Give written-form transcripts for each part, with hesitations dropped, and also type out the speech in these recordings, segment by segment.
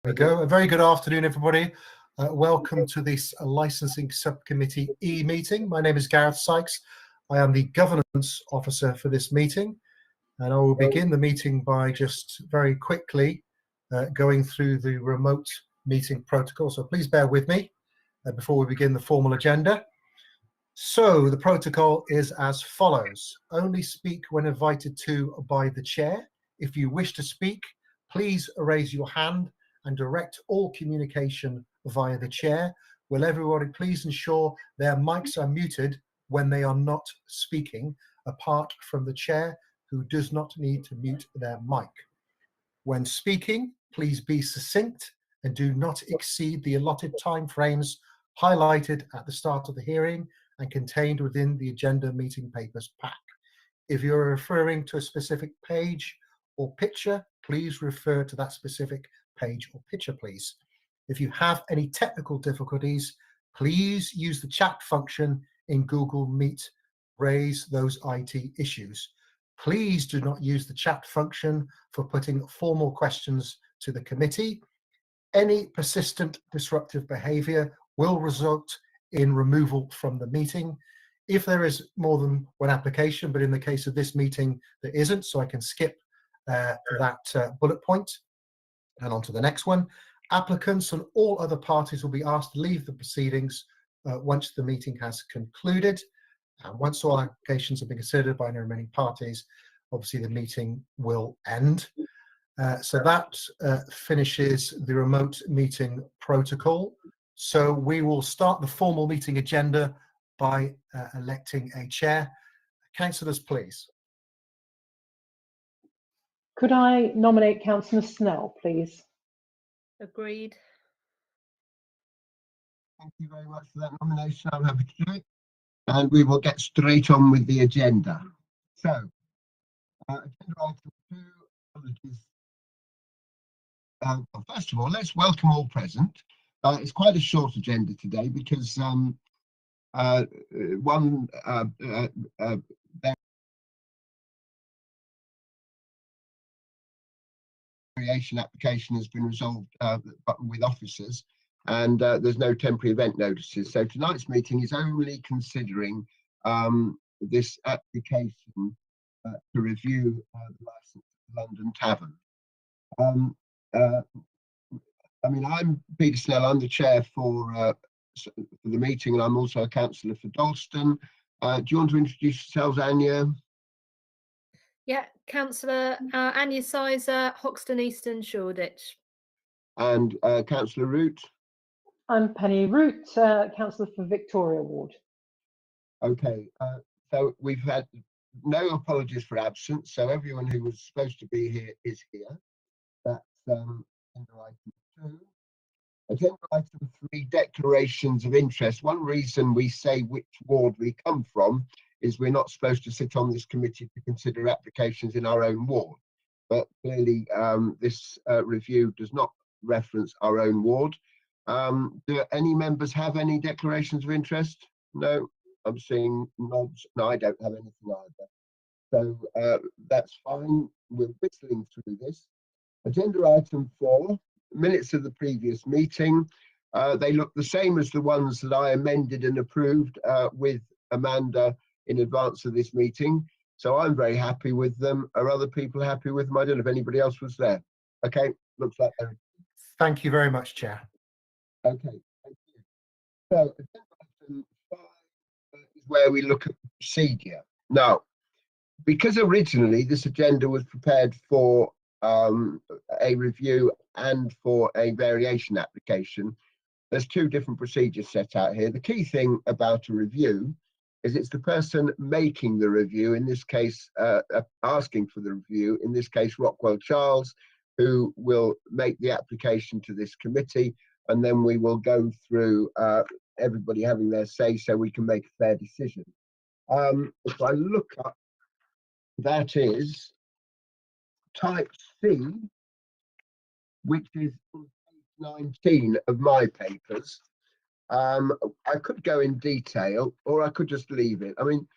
There we go. A very good afternoon, everybody. Welcome to this Licensing Subcommittee e-meeting. My name is Gareth Sykes. I am the Governance Officer for this meeting, and I will begin the meeting by just very quickly going through the remote meeting protocol. So please bear with me before we begin the formal agenda. So the protocol is as follows. Only speak when invited to by the chair. If you wish to speak, please raise your hand and direct all communication via the chair. Will everybody please ensure their mics are muted when they are not speaking, apart from the chair, who does not need to mute their mic. When speaking, please be succinct and do not exceed the allotted time frames highlighted at the start of the hearing and contained within the agenda meeting papers pack. If you're referring to a specific page or picture, please refer to that specific page or picture, please. If you have any technical difficulties, please use the chat function in Google Meet. Raise those IT issues. Please do not use the chat function for putting formal questions to the committee. Any persistent disruptive behaviour will result in removal from the meeting. If there is more than one application, but in the case of this meeting, there isn't, so I can skip that bullet point and on to the next one. Applicants and all other parties will be asked to leave the proceedings once the meeting has concluded. And once all applications have been considered by any remaining parties, obviously the meeting will end. So that finishes the remote meeting protocol. So we will start the formal meeting agenda by electing a chair. Councillors, please. Could I nominate Councillor Snell, please? Agreed. Thank you very much for that nomination. I'm happy to do it. And we will get straight on with the agenda. So, agenda item 2, apologies. Well, first of all, let's welcome all present. It's quite a short agenda today because one variation application has been resolved with officers, and there's no temporary event notices. So tonight's meeting is only considering this application to review the licence of London Tavern. I mean, I'm Peter Snell, I'm the chair for the meeting, and I'm also a councillor for Dalston. Do you want to introduce yourselves, Anya? Yeah, Councillor Anya Sizer, Hoxton Eastern, Shoreditch. And Councillor Root? I'm Penny Root, councillor for Victoria Ward. Okay, so we've had no apologies for absence, so everyone who was supposed to be here is here. That's agenda item 2. Agenda item 3, declarations of interest. One reason we say which ward we come from is we're not supposed to sit on this committee to consider applications in our own ward. But clearly this review does not reference our own ward. Do any members have any declarations of interest? No, I'm seeing nods. No, I don't have anything either. So that's fine. We're whistling through this. Agenda item 4, minutes of the previous meeting. They look the same as the ones that I amended and approved with Amanda in advance of this meeting. So I'm very happy with them. Are other people happy with them? I don't know if anybody else was there. Okay, looks like they're... Thank you very much, Chair. Okay, thank you. So agenda item 5 is where we look at procedure. Now, because originally this agenda was prepared for a review and for a variation application, there's 2 different procedures set out here. The key thing about a review is it's the person making the review, in this case asking for the review, in this case Rockwell Charles, who will make the application to this committee, and then we will go through everybody having their say so we can make a fair decision. If I look up, that is type C, which is on page 19 of my papers. I could go in detail or I could just leave it. I mean,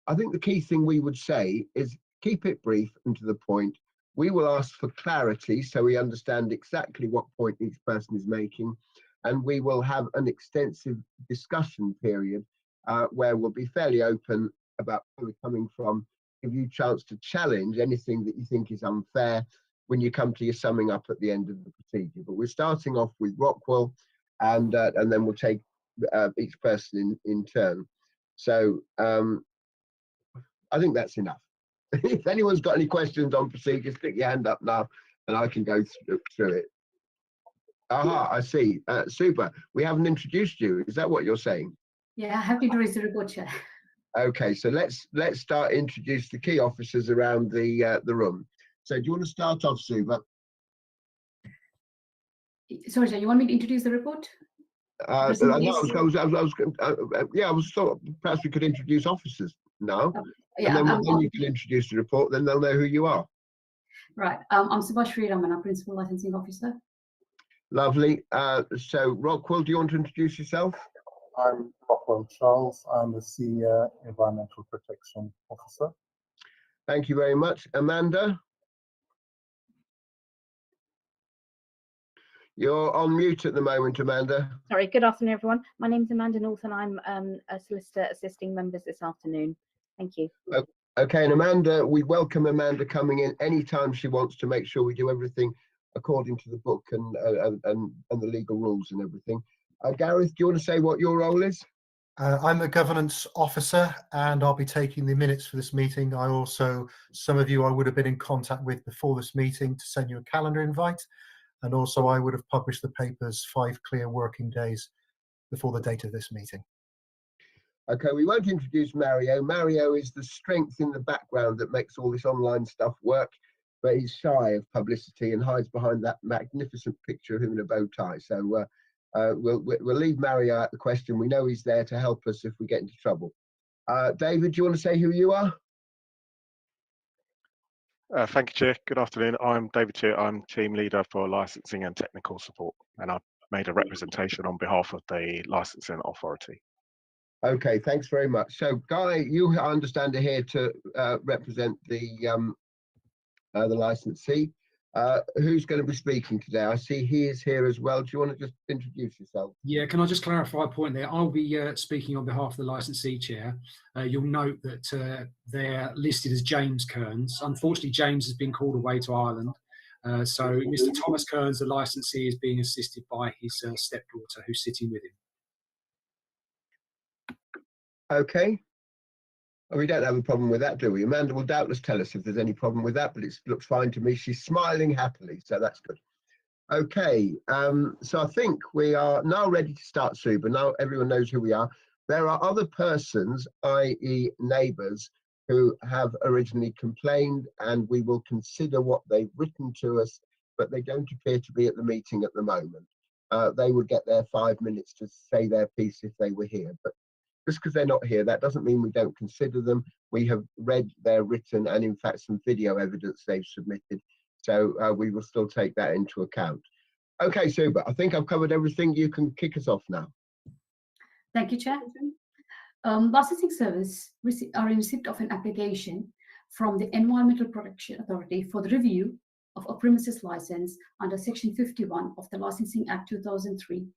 I think the key thing we would say is keep it brief and to the point. We will ask for clarity so we understand exactly what point each person is making, and we will have an extensive discussion period where we'll be fairly open about where we're coming from, give you a chance to challenge anything that you think is unfair when you come to your summing up at the end of the procedure. But we're starting off with Rockwell, and then we'll take each person in turn. So I think that's enough. If anyone's got any questions on procedure, stick your hand up now and I can go through it. Aha, I see. Super. We haven't introduced you. Is that what you're saying? Yeah, I have to introduce the report, Chair. Okay, so let's start introduce the key officers around the room. So do you want to start off, Super? Sorry, Chair, you want me to introduce the report? I was thought perhaps we could introduce officers now, Yeah, and then you can introduce the report. Then they'll know who you are. right. I'm Subhash Sriramana, Principal Licensing Officer. Lovely. So Rockwell, do you want to introduce yourself? I'm Rockwell Charles. I'm the Senior Environmental Protection Officer. Thank you very much. Amanda? You're on mute at the moment, Amanda. Sorry, good afternoon, everyone. My name's Amanda North and I'm a solicitor assisting members this afternoon. Thank you. Okay, and Amanda, we welcome Amanda coming in anytime she wants to make sure we do everything according to the book and the legal rules and everything. Gareth, do you want to say what your role is? I'm the governance officer and I'll be taking the minutes for this meeting. Some of you I would have been in contact with before this meeting to send you a calendar invite. And also I would have published the papers 5 clear working days before the date of this meeting. Okay, we won't introduce Mario. Mario is the strength in the background that makes all this online stuff work, but he's shy of publicity and hides behind that magnificent picture of him in a bow tie. So we'll leave Mario out the question. We know he's there to help us if we get into trouble. David, do you want to say who you are? Thank you, Chair. Good afternoon. I'm David Chair. I'm Team Leader for Licensing and Technical Support, and I've made a representation on behalf of the Licensing Authority. Okay, thanks very much. So, Guy, you, I understand, are here to represent the licensee. Who's going to be speaking today? I see he is here as well. Do you want to just introduce yourself? Yeah, can I just clarify a point there? I'll be speaking on behalf of the licensee chair. You'll note that they're listed as James Kearns. Unfortunately, James has been called away to Ireland. So Mr. Thomas Kearns, the licensee, is being assisted by his stepdaughter who's sitting with him. Okay. Oh, we don't have a problem with that, do we? Amanda will doubtless tell us if there's any problem with that, but it looks fine to me. She's smiling happily, so that's good. Okay, so I think we are now ready to start Super. Now everyone knows who we are. There are other persons, i.e. neighbours, who have originally complained, and we will consider what they've written to us, but they don't appear to be at the meeting at the moment. They would get their 5 minutes to say their piece if they were here, but just because they're not here, that doesn't mean we don't consider them. We have read their written and, in fact, some video evidence they've submitted. So we will still take that into account. Okay, Super. I think I've covered everything. You can kick us off now. Thank you, Chair. Licensing Service are in receipt of an application from the Environmental Protection Authority for the review of a premises license under Section 51 of the Licensing Act 2003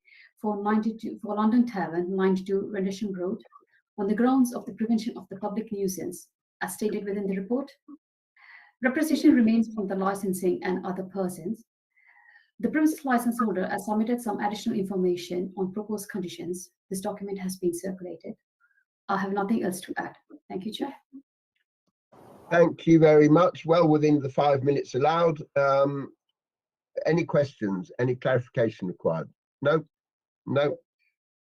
for London Tavern, 92 Rendlesham Road, on the grounds of the prevention of the public nuisance, as stated within the report. Representation remains from the licensing and other persons. The premises license holder has submitted some additional information on proposed conditions. This document has been circulated. I have nothing else to add. Thank you, Chair. Thank you very much. Well within the 5 minutes allowed. Any questions? Any clarification required? No? No?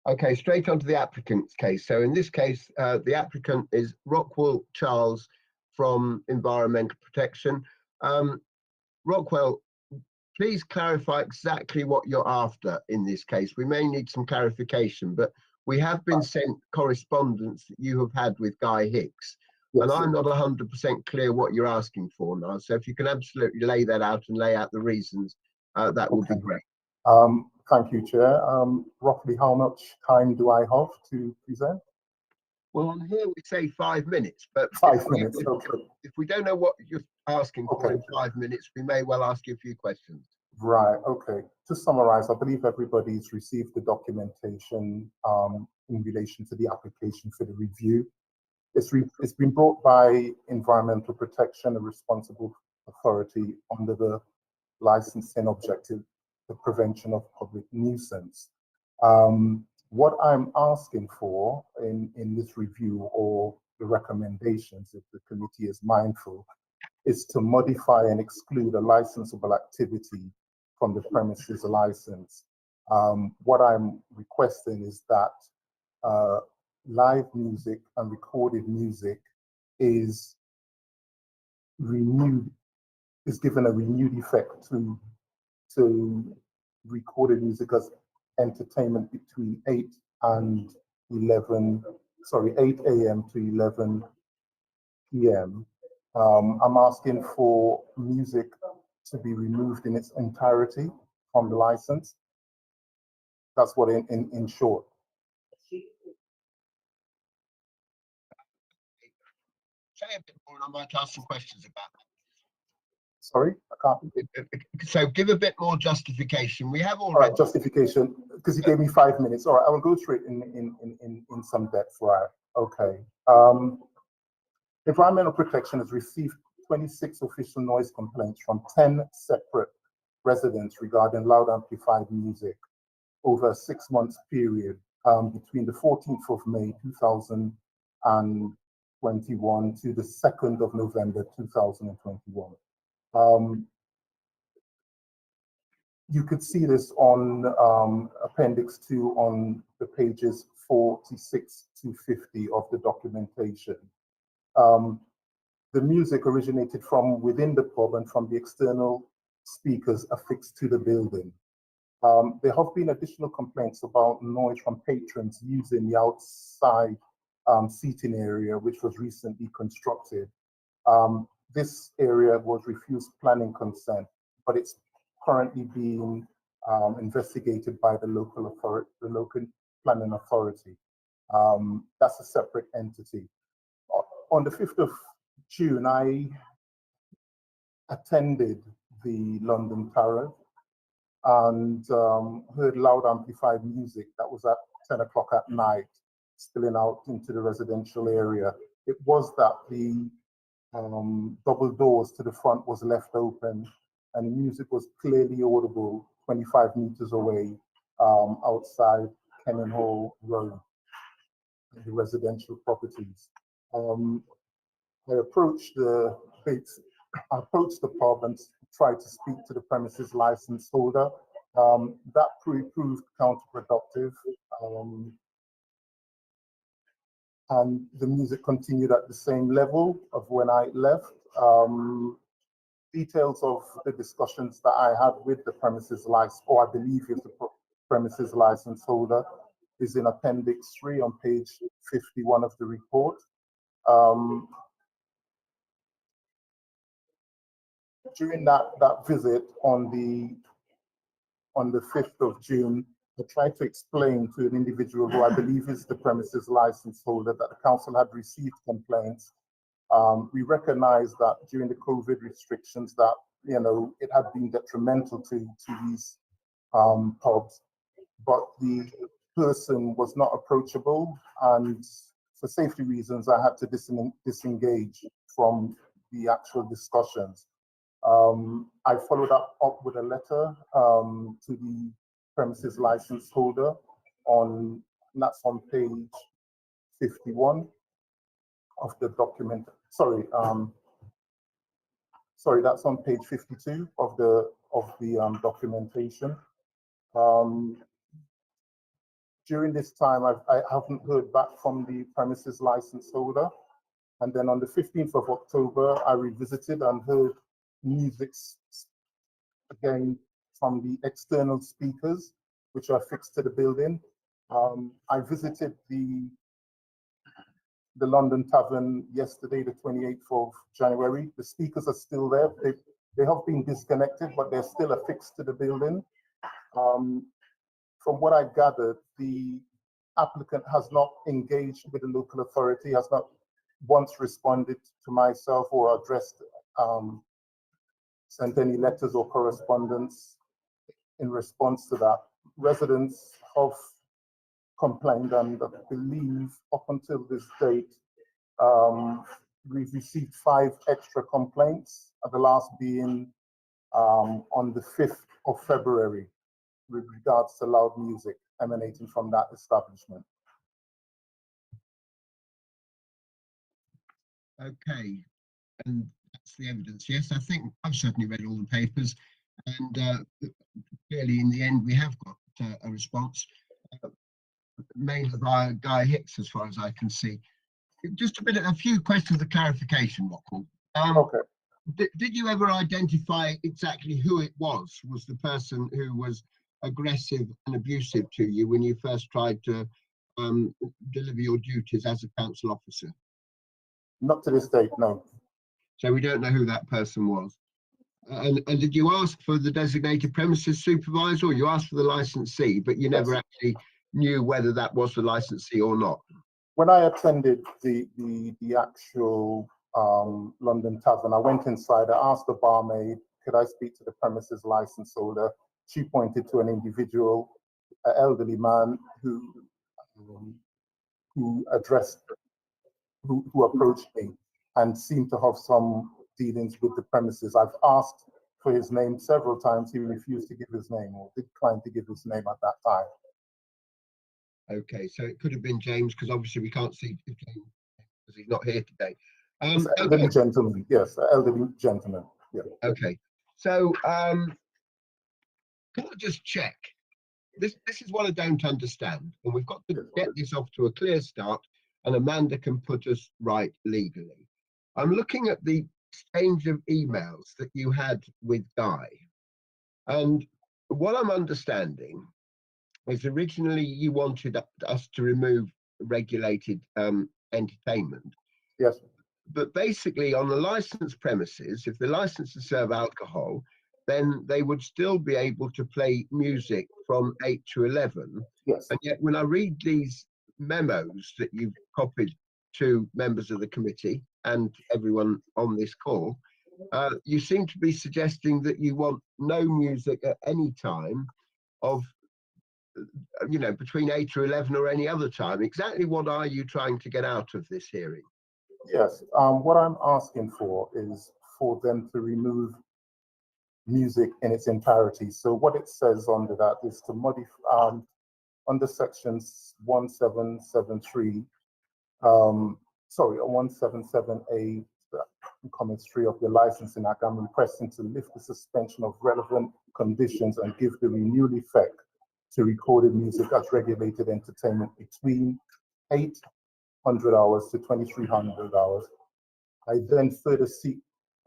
Okay, straight on to the applicant's case. So in this case, the applicant is Rockwell Charles from Environmental Protection. Rockwell, please clarify exactly what you're after in this case. We may need some clarification, but we have been sent correspondence that you have had with Guy Hicks. And I'm not 100% clear what you're asking for now. So if you can absolutely lay that out and lay out the reasons, that would be great. Thank you, Chair. Roughly how much time do I have to present? Well, on here we say 5 minutes, but 5 minutes, okay. if we don't know what you're asking for Okay. in 5 minutes, we may well ask you a few questions. Right, okay. To summarize, I believe everybody's received the documentation in relation to the application for the review. It's been brought by Environmental Protection, a responsible authority under the licensing objective, the prevention of public nuisance. What I'm asking for in this review, or the recommendations, if the committee is mindful, is to modify and exclude a licensable activity from the premises license. What I'm requesting is that live music and recorded music is given a renewed effect to recorded music as entertainment between 8 a.m. to 11 p.m. I'm asking for music to be removed in its entirety from the license. That's what in short. Say a bit more and I might ask some questions about that. Sorry, I can't. So give a bit more justification. We have All already. right, justification, because you gave me 5 minutes. All right, I will go through it in some depth. Right, okay. Environmental Protection has received 26 official noise complaints from 10 separate residents regarding loud amplified music over a 6 month period between the 14th of May 2021 to the 2nd of November 2021. You could see this on Appendix 2 on the pages 46 to 50 of the documentation. The music originated from within the pub and from the external speakers affixed to the building. There have been additional complaints about noise from patrons using the outside seating area, which was recently constructed. This area was refused planning consent, but it's currently being investigated by the local authority, the local planning authority. That's a separate entity. On the 5th of June, I attended the London Tariff and heard loud amplified music that was at 10 o'clock at night, spilling out into the residential area. It was that the double doors to the front was left open and the music was clearly audible 25 meters away outside Kenyon Hall Road, the residential properties. I approached the pub and tried to speak to the premises license holder. That proved counterproductive. And the music continued at the same level of when I left. Details of the discussions that I had with the premises license, or I believe is the premises license holder, is in Appendix 3 on page 51 of the report. During that visit on the 5th of June, I tried to explain to an individual who I believe is the premises license holder that the council had received complaints. We recognized that during the COVID restrictions that, you know, it had been detrimental to these pubs, but the person was not approachable, and for safety reasons, I had to disengage from the actual discussions. I followed up with a letter to the premises license holder and that's on page 51 of the document. Sorry, that's on page 52 of the documentation. During this time, I haven't heard back from the premises license holder. And then on the 15th of October, I revisited and heard music again from the external speakers, which are fixed to the building. I visited the London Tavern yesterday, the 28th of January. The speakers are still there. They have been disconnected, but they're still affixed to the building. From what I gathered, the applicant has not engaged with the local authority, has not once responded to myself or addressed, sent any letters or correspondence in response to that. Residents have complained, and I believe up until this date, we've received 5 extra complaints, the last being on the 5th of February with regards to loud music emanating from that establishment. Okay, and that's the evidence. Yes, I think I've certainly read all the papers, and clearly in the end we have got a response, mainly by Guy Hicks, as far as I can see. Just a few questions of clarification, Rockall. Okay. Did you ever identify exactly who it was? Was the person who was aggressive and abusive to you when you first tried to deliver your duties as a council officer? Not to this date, no. So we don't know who that person was. And did you ask for the designated premises supervisor, or you asked for the licensee, but you never actually knew whether that was the licensee or not? When I attended the actual London Tavern, I went inside, I asked the barmaid, could I speak to the premises license holder? She pointed to an individual, an elderly man who approached me and seemed to have some dealings with the premises. I've asked for his name several times. He refused to give his name, or declined to give his name at that time. Okay, so it could have been James, because obviously we can't see James because he's not here today. It's an elderly gentleman, yes, an elderly gentleman. Yeah. Okay, so can I just check? This is what I don't understand, and we've got to get this off to a clear start, and Amanda can put us right legally. I'm looking at the exchange of emails that you had with Guy, and what I'm understanding is originally you wanted us to remove regulated entertainment. Yes. But basically on the licensed premises, if the license to serve alcohol, then they would still be able to play music from 8 to 11. Yes. And yet when I read these memos that you've copied to members of the committee and everyone on this call, you seem to be suggesting that you want no music at any time of, you know, between 8 to 11 or any other time. Exactly what are you trying to get out of this hearing? Yes, what I'm asking for is for them to remove music in its entirety. So what it says under that is to modify, under sections 1773, 177A, comments 3 of the Licensing Act, I'm requesting to lift the suspension of relevant conditions and give the renewed effect to recorded music as regulated entertainment between 800 hours to 2300 hours. I then further seek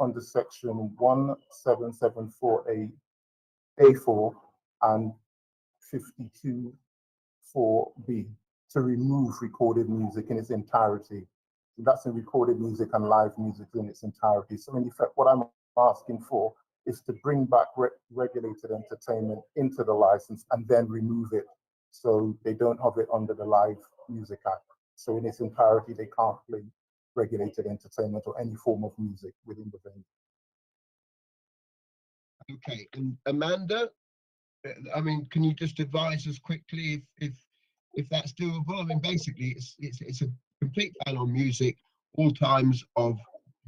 under section 1774A, A4 and 52(4)B to remove recorded music in its entirety. That's in recorded music and live music in its entirety. So in effect, what I'm asking for is to bring back regulated entertainment into the license and then remove it so they don't have it under the Live Music Act. So in its entirety, they can't play regulated entertainment or any form of music within the venue. Okay, and Amanda, I mean, can you just advise us quickly if that's doable? I mean, basically, it's a complete ban on music all times of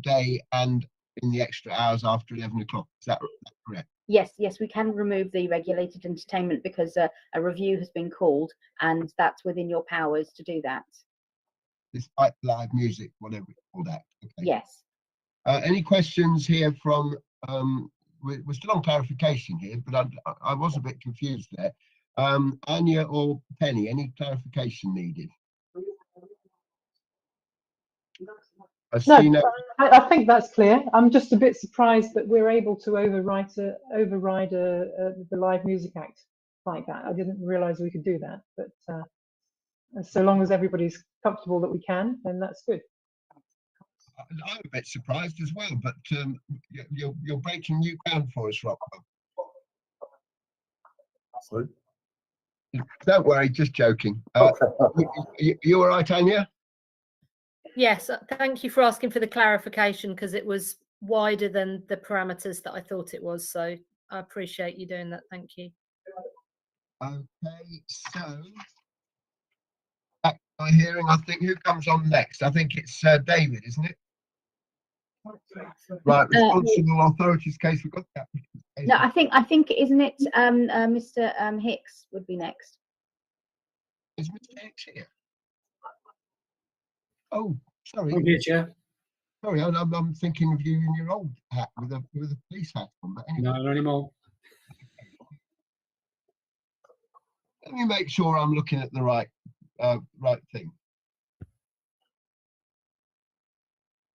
day and in the extra hours after 11 o'clock. Is that correct? Yes, we can remove the regulated entertainment because a review has been called, and that's within your powers to do that. Despite live music, whatever you call that. Okay. Yes. Any questions here from? We're still on clarification here, but I was a bit confused there. Anya or Penny, any clarification needed? No, I think that's clear. I'm just a bit surprised that we're able to override the Live Music Act like that. I didn't realise we could do that, but so long as everybody's comfortable that we can, then that's good. I'm a bit surprised as well, but you're breaking new ground for us, Rockwell. Sorry? Don't worry, just joking. Okay. You all right, Anya? Yes, thank you for asking for the clarification, because it was wider than the parameters that I thought it was. So I appreciate you doing that. Thank you. Okay, so back to my hearing. I think who comes on next? I think it's David, isn't it? Right, responsible authorities case. We've got that. No, I think isn't it Mr. Hicks would be next. Is Mr. Hicks here? Oh, sorry. I'm here, Chair. Sorry, I'm thinking of you in your old hat with a police hat on. But anyway, No, not anymore. let me make sure I'm looking at the right thing.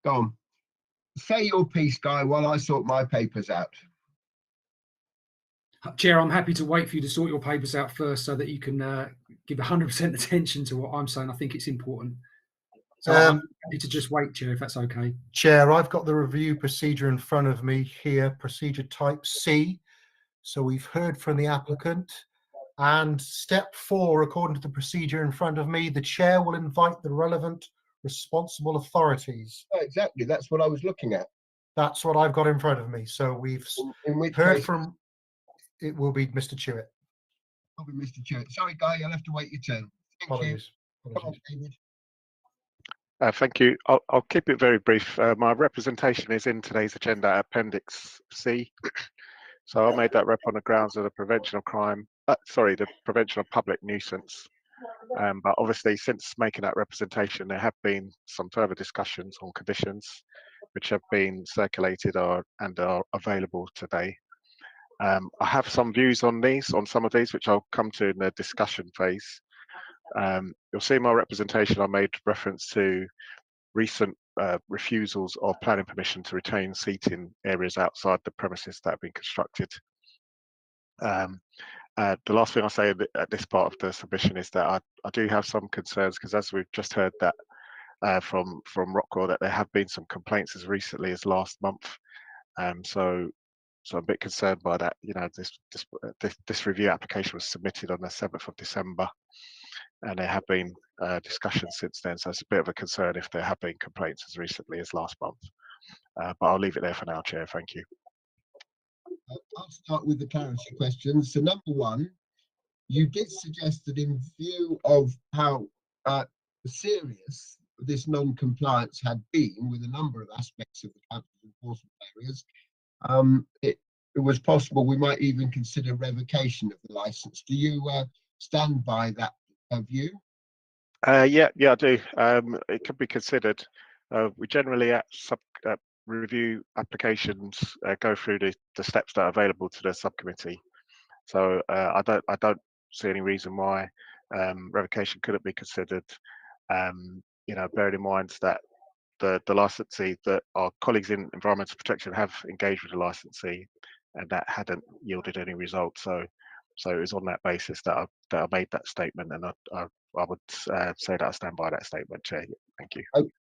Go on. Say your piece, Guy, while I sort my papers out. Chair, I'm happy to wait for you to sort your papers out first so that you can give 100% attention to what I'm saying. I think it's important. So I'm happy to just wait, Chair, if that's okay. Chair, I've got the review procedure in front of me here, procedure type C. So we've heard from the applicant. And step 4, according to the procedure in front of me, the chair will invite the relevant responsible authorities. Oh, exactly. That's what I was looking at. That's what I've got in front of me. So we've In which heard case, from, it will be Mr. Chewett. I'll be Mr. Chair. Sorry, Guy, you'll have to wait your turn. Thank Apologies. you. Come on, David. Thank you. I'll keep it very brief. My representation is in today's agenda, Appendix C. So I made that rep on the grounds of the prevention of crime, the prevention of public nuisance. But obviously, since making that representation, there have been some further discussions on conditions which have been circulated and are available today. I have some views on some of these, which I'll come to in the discussion phase. You'll see in my representation, I made reference to recent refusals of planning permission to retain seating areas outside the premises that have been constructed. The last thing I'll say at this part of the submission is that I do have some concerns, because as we've just heard that from Rockwell, that there have been some complaints as recently as last month. So I'm a bit concerned by that. You know, this review application was submitted on the 7th of December, and there have been discussions since then. So it's a bit of a concern if there have been complaints as recently as last month. But I'll leave it there for now, Chair. Thank you. I'll start with the clarity questions. So number 1, you did suggest that in view of how serious this non-compliance had been with a number of aspects of the council's enforcement areas, it was possible we might even consider revocation of the licence. Do you stand by that view? Yeah, I do. It could be considered. We generally at review applications go through the steps that are available to the subcommittee. So I don't see any reason why revocation couldn't be considered. You know, bearing in mind that the licensee, that our colleagues in environmental protection have engaged with the licensee, and that hadn't yielded any results. So it was on that basis that I made that statement, and I would say that I stand by that statement, Chair. Thank you.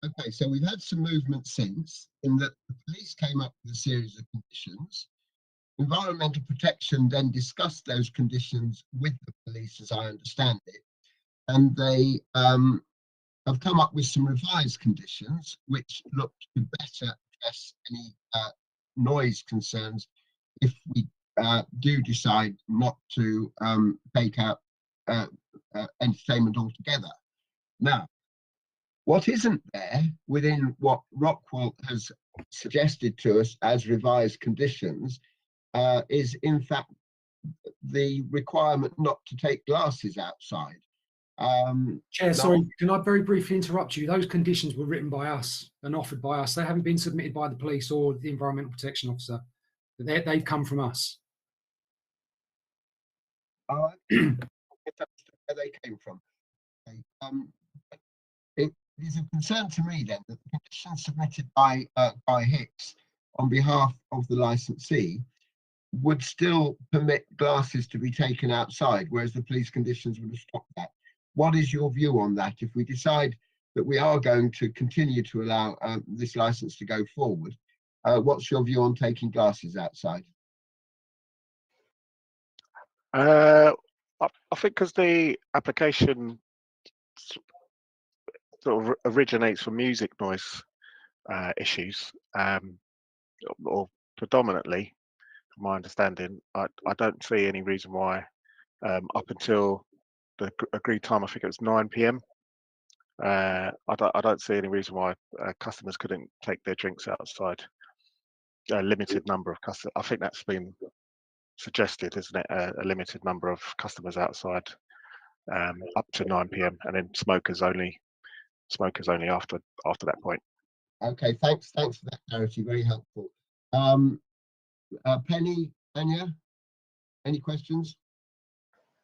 Okay, so we've had some movement since, in that the police came up with a series of conditions. Environmental protection then discussed those conditions with the police, as I understand it, and they have come up with some revised conditions which look to better address any noise concerns if we do decide not to take out entertainment altogether. Now, what isn't there within what Rockwell has suggested to us as revised conditions is in fact the requirement not to take glasses outside. Chair, sorry, can I very briefly interrupt you? Those conditions were written by us and offered by us. They haven't been submitted by the police or the environmental protection officer. They've come from us. Where they came from. Okay. It is a concern to me then that the conditions submitted by Hicks on behalf of the licensee would still permit glasses to be taken outside, whereas the police conditions would have stopped that. What is your view on that? If we decide that we are going to continue to allow this license to go forward, what's your view on taking glasses outside? I think because the application sort of originates from music noise issues, or predominantly, from my understanding, I don't see any reason why up until the agreed time, I think it was 9 p.m. I don't see any reason why customers couldn't take their drinks outside. A limited number of customers. I think that's been suggested, isn't it? A limited number of customers outside up to 9 p.m. and then smokers only after that point. Okay, thanks for that clarity. Very helpful. Penny, Anya, any questions?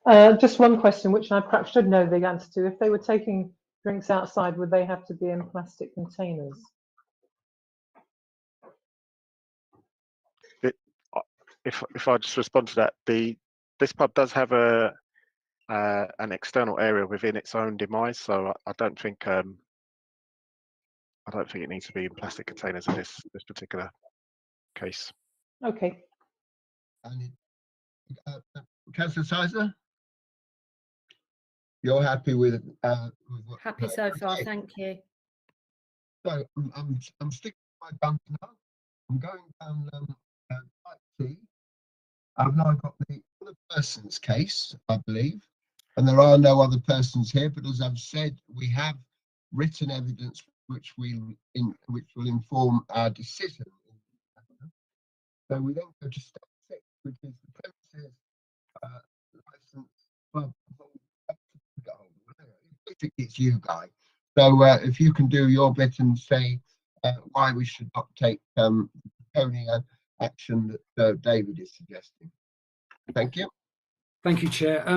Just one question, which I perhaps should know the answer to. If they were taking drinks outside, would they have to be in plastic containers? If I just respond to that, this pub does have an external area within its own demise, so I don't think it needs to be in plastic containers in this particular case. Okay. Councillor Sizer, you're happy with what Happy so far, okay. thank you. So I'm sticking with my guns now. I'm going down type C. I've now got the other person's case, I believe, and there are no other persons here. But as I've said, we have written evidence which will inform our decision. So we then go to step 6, which is the premises license. Well, basically it's you, Guy. So if you can do your bit and say why we should not take draconian action that David is suggesting. Thank you. Thank you, Chair.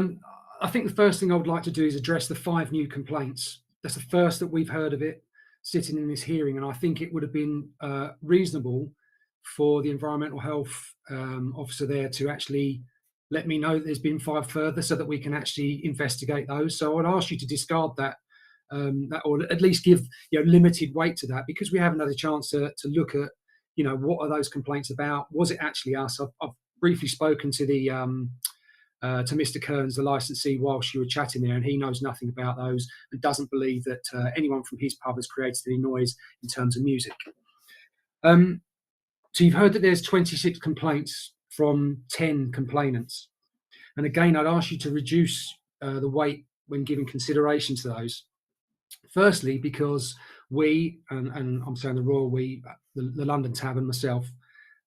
I think the first thing I would like to do is address the 5 new complaints. That's the first that we've heard of it sitting in this hearing, and I think it would have been reasonable for the environmental health officer there to actually let me know that there's been 5 further, so that we can actually investigate those. So I'd ask you to discard that, or at least give limited weight to that, because we haven't had a chance to look at what are those complaints about. Was it actually us? I've briefly spoken to the to Mr. Kearns, the licensee, whilst you were chatting there, and he knows nothing about those and doesn't believe that anyone from his pub has created any noise in terms of music. So you've heard that there's 26 complaints from 10 complainants. And again, I'd ask you to reduce the weight when giving consideration to those. Firstly, because we, and I'm saying the royal we, the London Tavern, myself,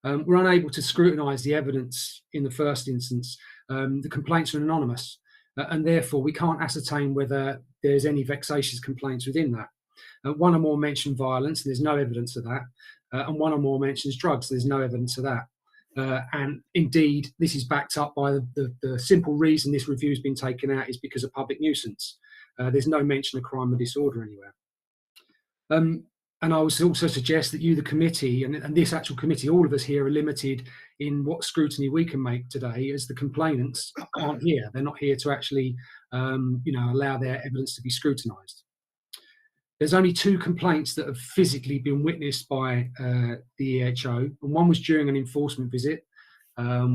we're unable to scrutinise the evidence in the first instance. The complaints are anonymous, and therefore we can't ascertain whether there's any vexatious complaints within that. One or more mention violence, and there's no evidence of that. And one or more mentions drugs, there's no evidence of that. And indeed, this is backed up by the simple reason this review has been taken out is because of public nuisance. There's no mention of crime or disorder anywhere. And I would also suggest that you, the committee, and this actual committee, all of us here are limited in what scrutiny we can make today, as the complainants aren't here. They're not here to actually, allow their evidence to be scrutinised. There's only 2 complaints that have physically been witnessed by the EHO, and one was during an enforcement visit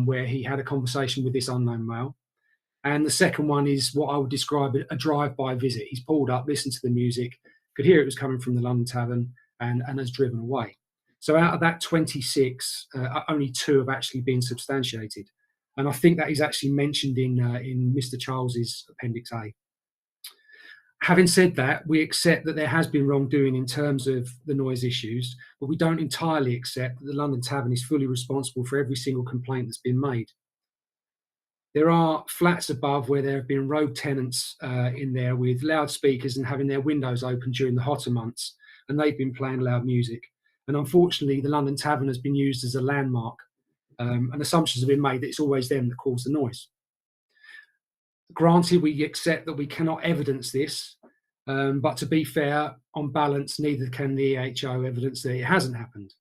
where he had a conversation with this unknown male. And the second one is what I would describe a drive-by visit. He's pulled up, listened to the music, could hear it was coming from the London Tavern, and has driven away. So out of that 26, only 2 have actually been substantiated. And I think that is actually mentioned in Mr. Charles's Appendix A. Having said that, we accept that there has been wrongdoing in terms of the noise issues, but we don't entirely accept that the London Tavern is fully responsible for every single complaint that's been made. There are flats above where there have been rogue tenants in there with loudspeakers and having their windows open during the hotter months, and they've been playing loud music. And unfortunately, the London Tavern has been used as a landmark, and assumptions have been made that it's always them that cause the noise. Granted, we accept that we cannot evidence this, but to be fair, on balance, neither can the EHO evidence that it hasn't happened.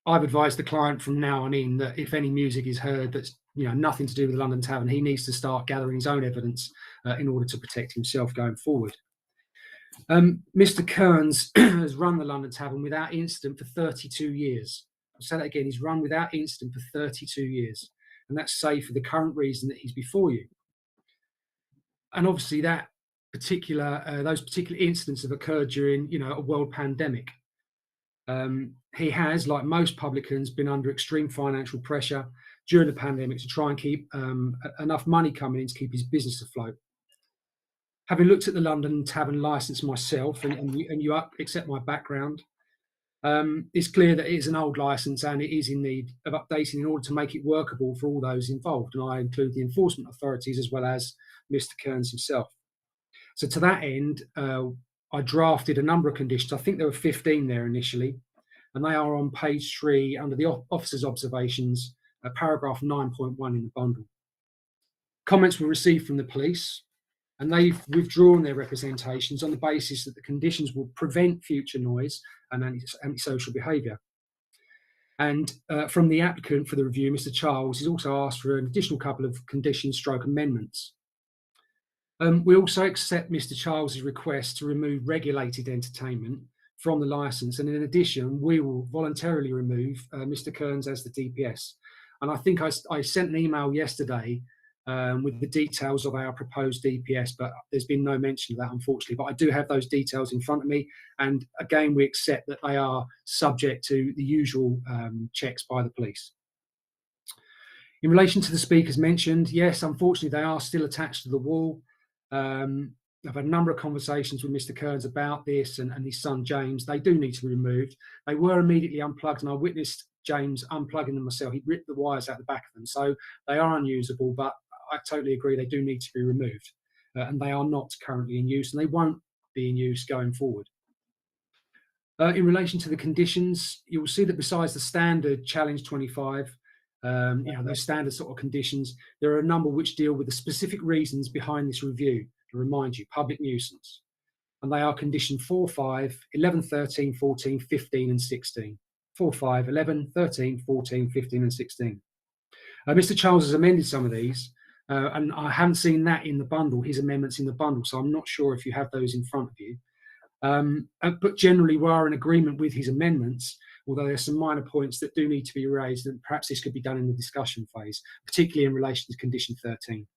I've advised the client from now on in that if any music is heard that's nothing to do with the London Tavern, he needs to start gathering his own evidence in order to protect himself going forward. Mr. Kearns has run the London Tavern without incident for 32 years. I'll say that again, he's run without incident for 32 years. and that's say for the current reason that he's before you. And obviously that those particular incidents have occurred during, a world pandemic. He has, like most publicans, been under extreme financial pressure during the pandemic to try and keep enough money coming in to keep his business afloat. Having looked at the London Tavern licence myself, and you accept my background, it's clear that it is an old licence and it is in need of updating in order to make it workable for all those involved. And I include the enforcement authorities as well as Mr. Kearns himself. So to that end, I drafted a number of conditions. I think there were 15 there initially, and they are on page 3 under the officer's observations, paragraph 9.1 in the bundle. Comments were received from the police, and they've withdrawn their representations on the basis that the conditions will prevent future noise and antisocial behaviour. And from the applicant for the review, Mr. Charles, has also asked for an additional couple of conditions / amendments. We also accept Mr. Charles's request to remove regulated entertainment from the licence, and in addition, we will voluntarily remove Mr. Kearns as the DPS. And I think I sent an email yesterday with the details of our proposed DPS, but there's been no mention of that, unfortunately. But I do have those details in front of me, and again, we accept that they are subject to the usual checks by the police. In relation to the speakers mentioned, yes, unfortunately, they are still attached to the wall. I've had a number of conversations with Mr. Kearns about this and his son James. They do need to be removed. They were immediately unplugged, and I witnessed James unplugging them myself. He ripped the wires out the back of them, so they are unusable, but I totally agree they do need to be removed, and they are not currently in use, and they won't be in use going forward. In relation to the conditions, you will see that besides the standard challenge 25, those standard sort of conditions, there are a number which deal with the specific reasons behind this review. To remind you, public nuisance, and they are condition 4, 5, 11, 13, 14, 15 and 16. 4, 5, 11, 13, 14, 15 and 16. Mr. Charles has amended some of these, and I haven't seen that in the bundle, his amendments in the bundle, so I'm not sure if you have those in front of you. But generally we are in agreement with his amendments, although there's some minor points that do need to be raised, and perhaps this could be done in the discussion phase, particularly in relation to condition 13.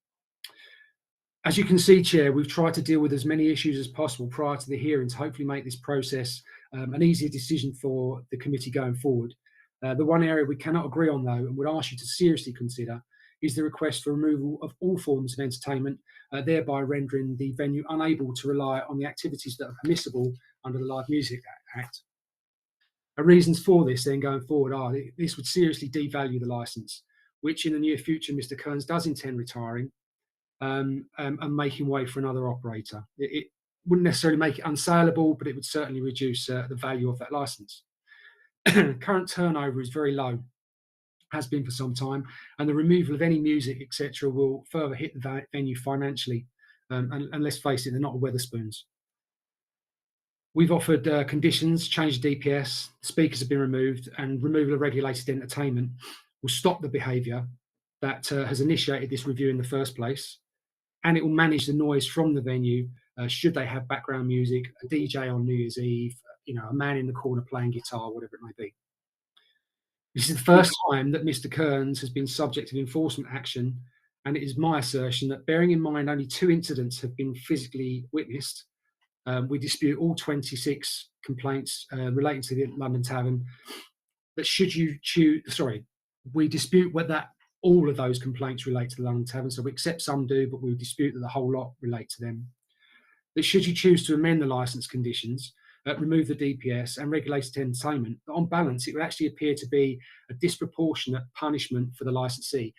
As you can see, Chair, we've tried to deal with as many issues as possible prior to the hearing to hopefully make this process an easier decision for the committee going forward. The one area we cannot agree on, though, and would ask you to seriously consider, is the request for removal of all forms of entertainment, thereby rendering the venue unable to rely on the activities that are permissible under the Live Music Act. Reasons for this then going forward are this would seriously devalue the licence, which in the near future Mr. Kearns does intend retiring, and making way for another operator. It wouldn't necessarily make it unsaleable, but it would certainly reduce the value of that licence. Current turnover is very low, has been for some time, and the removal of any music, etc., will further hit the venue financially. And let's face it, they're not Wetherspoons. We've offered conditions, change the DPS, speakers have been removed, and removal of regulated entertainment will stop the behaviour that has initiated this review in the first place, and it will manage the noise from the venue should they have background music, a DJ on New Year's Eve, a man in the corner playing guitar, whatever it may be. This is the first time that Mr. Kearns has been subject to enforcement action, and it is my assertion that, bearing in mind only 2 incidents have been physically witnessed, we dispute all 26 complaints relating to the London Tavern. That should you choose, we dispute whether all of those complaints relate to the London Tavern, so we accept some do, but we dispute that the whole lot relate to them. That should you choose to amend the licence conditions, remove the DPS and regulated entertainment, on balance, it would actually appear to be a disproportionate punishment for the licensee.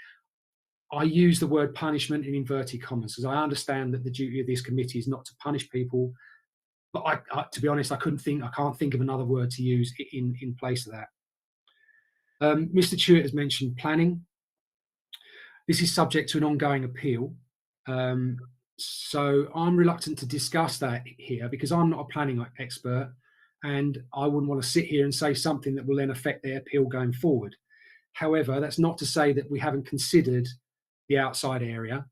I use the word punishment in inverted commas, because I understand that the duty of this committee is not to punish people, but I to be honest, I can't think of another word to use in place of that. Mr. Stewart has mentioned planning. This is subject to an ongoing appeal. So I'm reluctant to discuss that here because I'm not a planning expert, and I wouldn't want to sit here and say something that will then affect their appeal going forward. However, that's not to say that we haven't considered the outside area,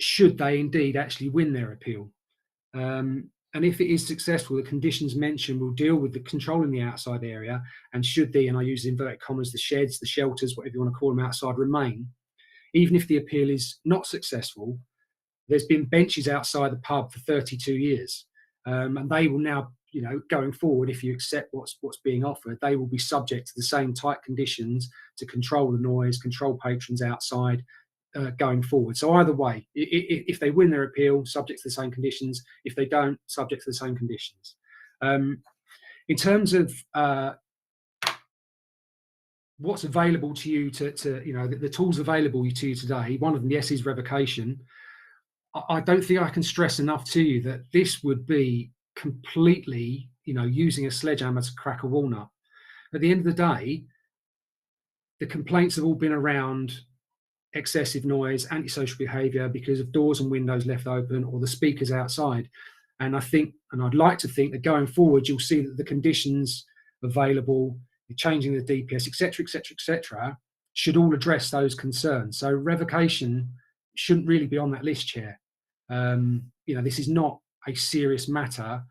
should they indeed actually win their appeal. And And if it is successful, the conditions mentioned will deal with the controlling the outside area, and should the, and I use inverted commas, the sheds, the shelters, whatever you want to call them outside, remain, even if the appeal is not successful, there's been benches outside the pub for 32 years. And they will now, you know, going forward, if you accept what's being offered, they will be subject to the same tight conditions to control the noise, control patrons outside, going forward. So either way, if they win their appeal, subject to the same conditions. If they don't, subject to the same conditions. In terms of what's available to you to you know, the tools available to you today, one of them, yes, is revocation. I don't think I can stress enough to you that this would be completely, you know, using a sledgehammer to crack a walnut. At the end of the day, the complaints have all been around excessive noise, antisocial behaviour because of doors and windows left open or the speakers outside. And I think, and I'd like to think that going forward, you'll see that the conditions available, changing the DPS, etc., etc., etc., should all address those concerns. So revocation shouldn't really be on that list, Chair. You know, this is not a serious matter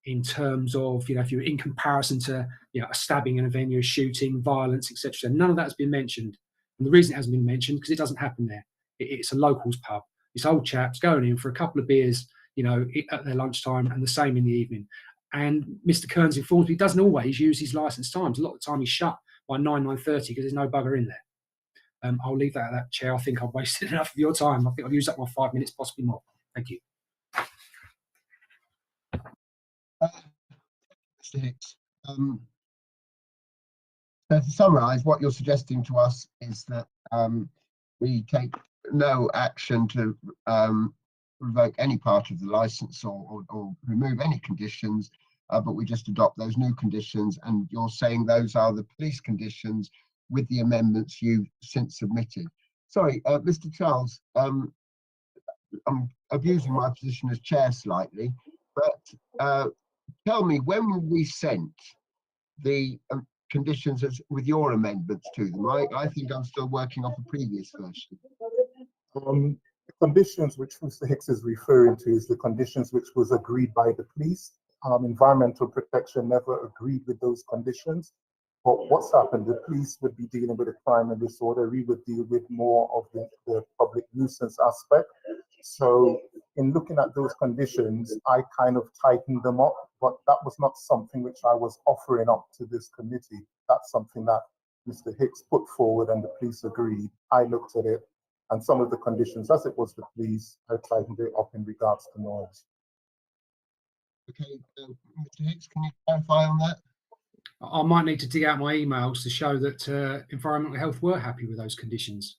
in terms of, you know, if you're in comparison to, you know, a stabbing in a venue, a shooting, violence, etc. None of that has been mentioned. And the reason it hasn't been mentioned, because it doesn't happen there. It's a locals pub. It's old chaps going in for a couple of beers, you know, at their lunchtime, and the same in the evening. And Mr. Kearns informs me he doesn't always use his licensed times. A lot of the time he's shut by 9:30 because there's no bugger in there. I'll leave that at that, Chair. I think I've wasted enough of your time. I think I've used up my 5 minutes, possibly more. Thank you. Mr. Hicks, so to summarise, what you're suggesting to us is that we take no action to revoke any part of the licence or remove any conditions, but we just adopt those new conditions, and you're saying those are the police conditions with the amendments you've since submitted. Sorry, Mr. Charles, I'm abusing my position as chair slightly, but tell me, when will we send the conditions with your amendments to them? I think I'm still working off a previous version. The conditions which Mr. Hicks is referring to is the conditions which was agreed by the police. Environmental protection never agreed with those conditions. But what's happened, the police would be dealing with a crime and disorder. We would deal with more of the public nuisance aspect. So in looking at those conditions, I kind of tightened them up, but that was not something which I was offering up to this committee. That's something that Mr. Hicks put forward and the police agreed. I looked at it, and some of the conditions, as it was the police, I tightened it up in regards to noise. Okay, Mr. Hicks, can you clarify on that? I might need to dig out my emails to show that environmental health were happy with those conditions.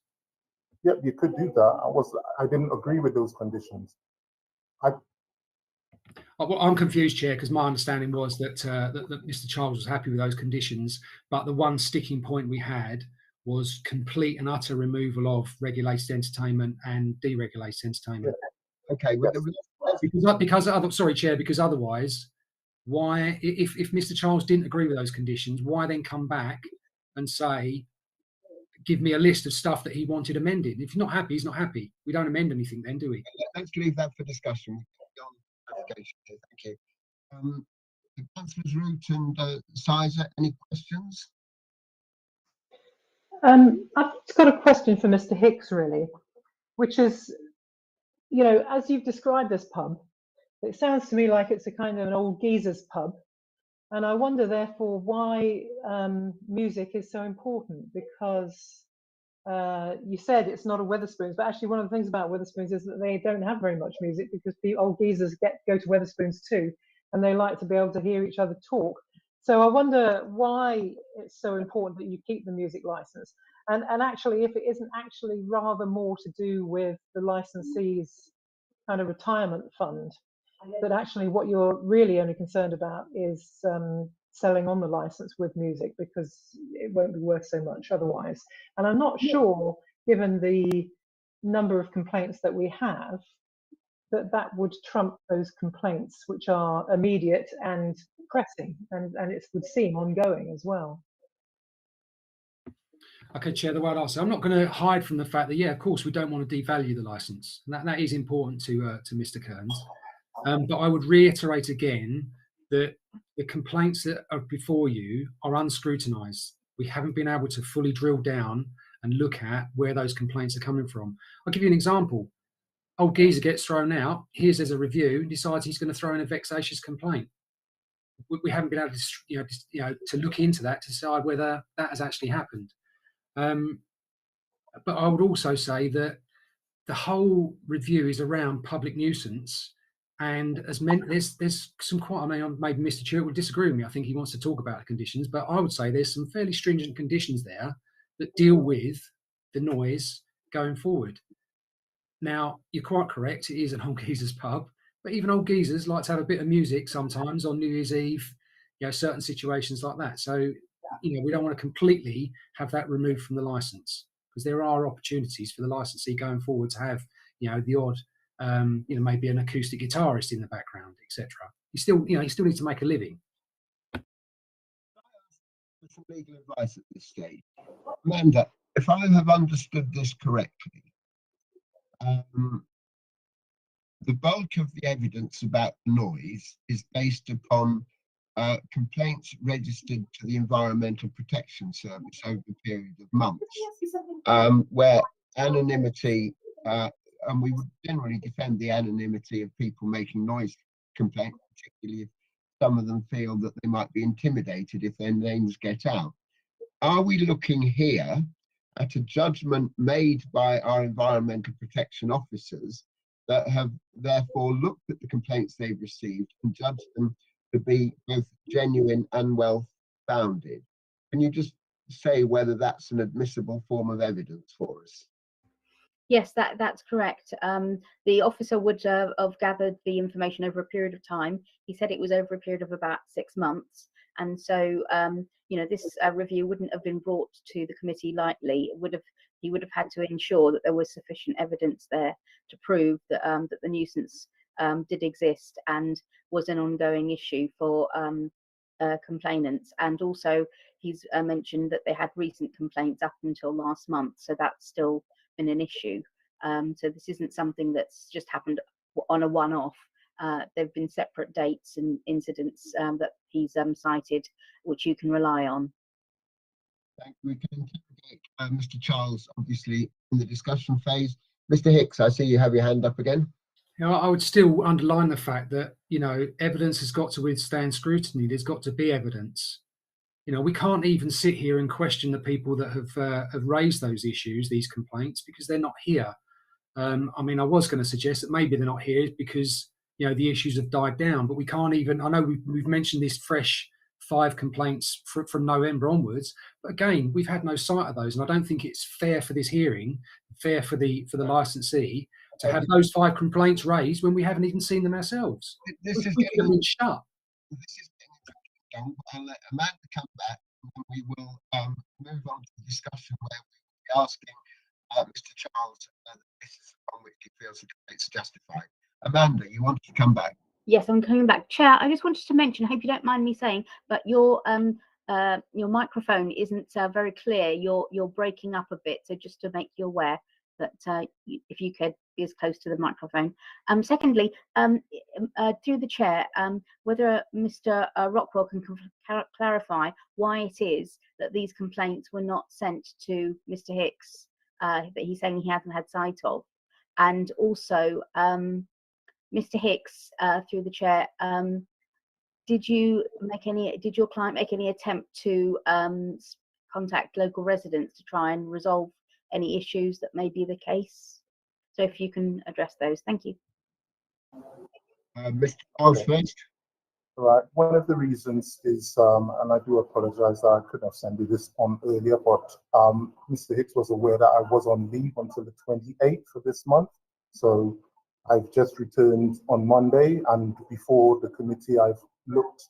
Yep, you could do that. I didn't agree with those conditions. I'm confused, Chair, because my understanding was that, that Mr. Charles was happy with those conditions, but the one sticking point we had was complete and utter removal of regulated entertainment and deregulated entertainment. Okay, sorry, Chair, because otherwise, why, if Mr. Charles didn't agree with those conditions, why then come back and say, give me a list of stuff that he wanted amended? If he's not happy, he's not happy. We don't amend anything then, do we? Let's leave that for discussion. Thank you. Councillors Root and Sizer, any questions? I've just got a question for Mr. Hicks, really, which is, you know, as you've described this pub, it sounds to me like it's a kind of an old geezer's pub. And I wonder, therefore, why music is so important, because you said it's not a Wetherspoons, but actually one of the things about Wetherspoons is that they don't have very much music, because the old geezers go to Wetherspoons too, and they like to be able to hear each other talk. So I wonder why it's so important that you keep the music license. And actually, if it isn't actually rather more to do with the licensee's kind of retirement fund, that actually what you're really only concerned about is selling on the license with music, because it won't be worth so much otherwise. And I'm not sure, given the number of complaints that we have, that would trump those complaints which are immediate and pressing, and it would seem ongoing as well. Okay, Chair, the word answer. I'm not going to hide from the fact that, yeah, of course, we don't want to devalue the licence. That is important to Mr. Kearns. But I would reiterate again that the complaints that are before you are unscrutinised. We haven't been able to fully drill down and look at where those complaints are coming from. I'll give you an example. Old geezer gets thrown out, hears there's a review, and decides he's going to throw in a vexatious complaint. We haven't been able to, to look into that to decide whether that has actually happened. But I would also say that the whole review is around public nuisance, and there's some quite. I mean, maybe Mr. Chewett would disagree with me. I think he wants to talk about the conditions, but I would say there's some fairly stringent conditions there that deal with the noise going forward. Now, you're quite correct. It is an old geezer's pub, but even old geezers like to have a bit of music sometimes on New Year's Eve. Certain situations like that. So, we don't want to completely have that removed from the license, because there are opportunities for the licensee going forward to have, the odd, maybe an acoustic guitarist in the background, etc. You still need to make a living. Some legal advice at this stage, Amanda. If I have understood this correctly, the bulk of the evidence about noise is based upon complaints registered to the Environmental Protection Service over a period of months, where anonymity, and we would generally defend the anonymity of people making noise complaints, particularly if some of them feel that they might be intimidated if their names get out. Are we looking here at a judgment made by our environmental protection officers that have therefore looked at the complaints they've received and judged them to be both genuine and well-founded? Can you just say whether that's an admissible form of evidence for us? Yes, that's correct. The officer would have gathered the information over a period of time. He said it was over a period of about 6 months. And so, this review wouldn't have been brought to the committee lightly. He would have had to ensure that there was sufficient evidence there to prove that that the nuisance did exist and was an ongoing issue for complainants. And also, he's mentioned that they had recent complaints up until last month, so that's still been an issue. So this isn't something that's just happened on a one-off. There have been separate dates and incidents that he's cited, which you can rely on. Thank you. We can interrogate Mr. Charles, obviously, in the discussion phase. Mr. Hicks, I see you have your hand up again. I would still underline the fact that, evidence has got to withstand scrutiny. There's got to be evidence. We can't even sit here and question the people that have raised those issues, these complaints, because they're not here. I was going to suggest that maybe they're not here because, the issues have died down, but we can't even, I know we've mentioned this fresh 5 complaints from November onwards, but again, we've had no sight of those, and I don't think it's fair for this hearing, fair for the licensee to have those 5 complaints raised when we haven't even seen them ourselves. This is we could have been shut. This is getting I'll let Amanda come back, and we will move on to the discussion where we'll be asking Mr. Charles the basis on which he feels the complaints are justified. Amanda, you want to come back? Yes, I'm coming back. Chair, I just wanted to mention, I hope you don't mind me saying, but your microphone isn't very clear. You're breaking up a bit, so just to make you aware that if you could be as close to the microphone. Secondly, through the chair, whether Mr. Rockwell can clarify why it is that these complaints were not sent to Mr. Hicks, that he's saying he hasn't had sight of, and also Mr. Hicks, through the chair, did your client make any attempt to contact local residents to try and resolve any issues that may be the case? So if you can address those, thank you. Mr. Charles first. Right. One of the reasons is, and I do apologize that I could have sent you this on earlier, but Mr. Hicks was aware that I was on leave until the 28th of this month. So I've just returned on Monday, and before the committee, I've looked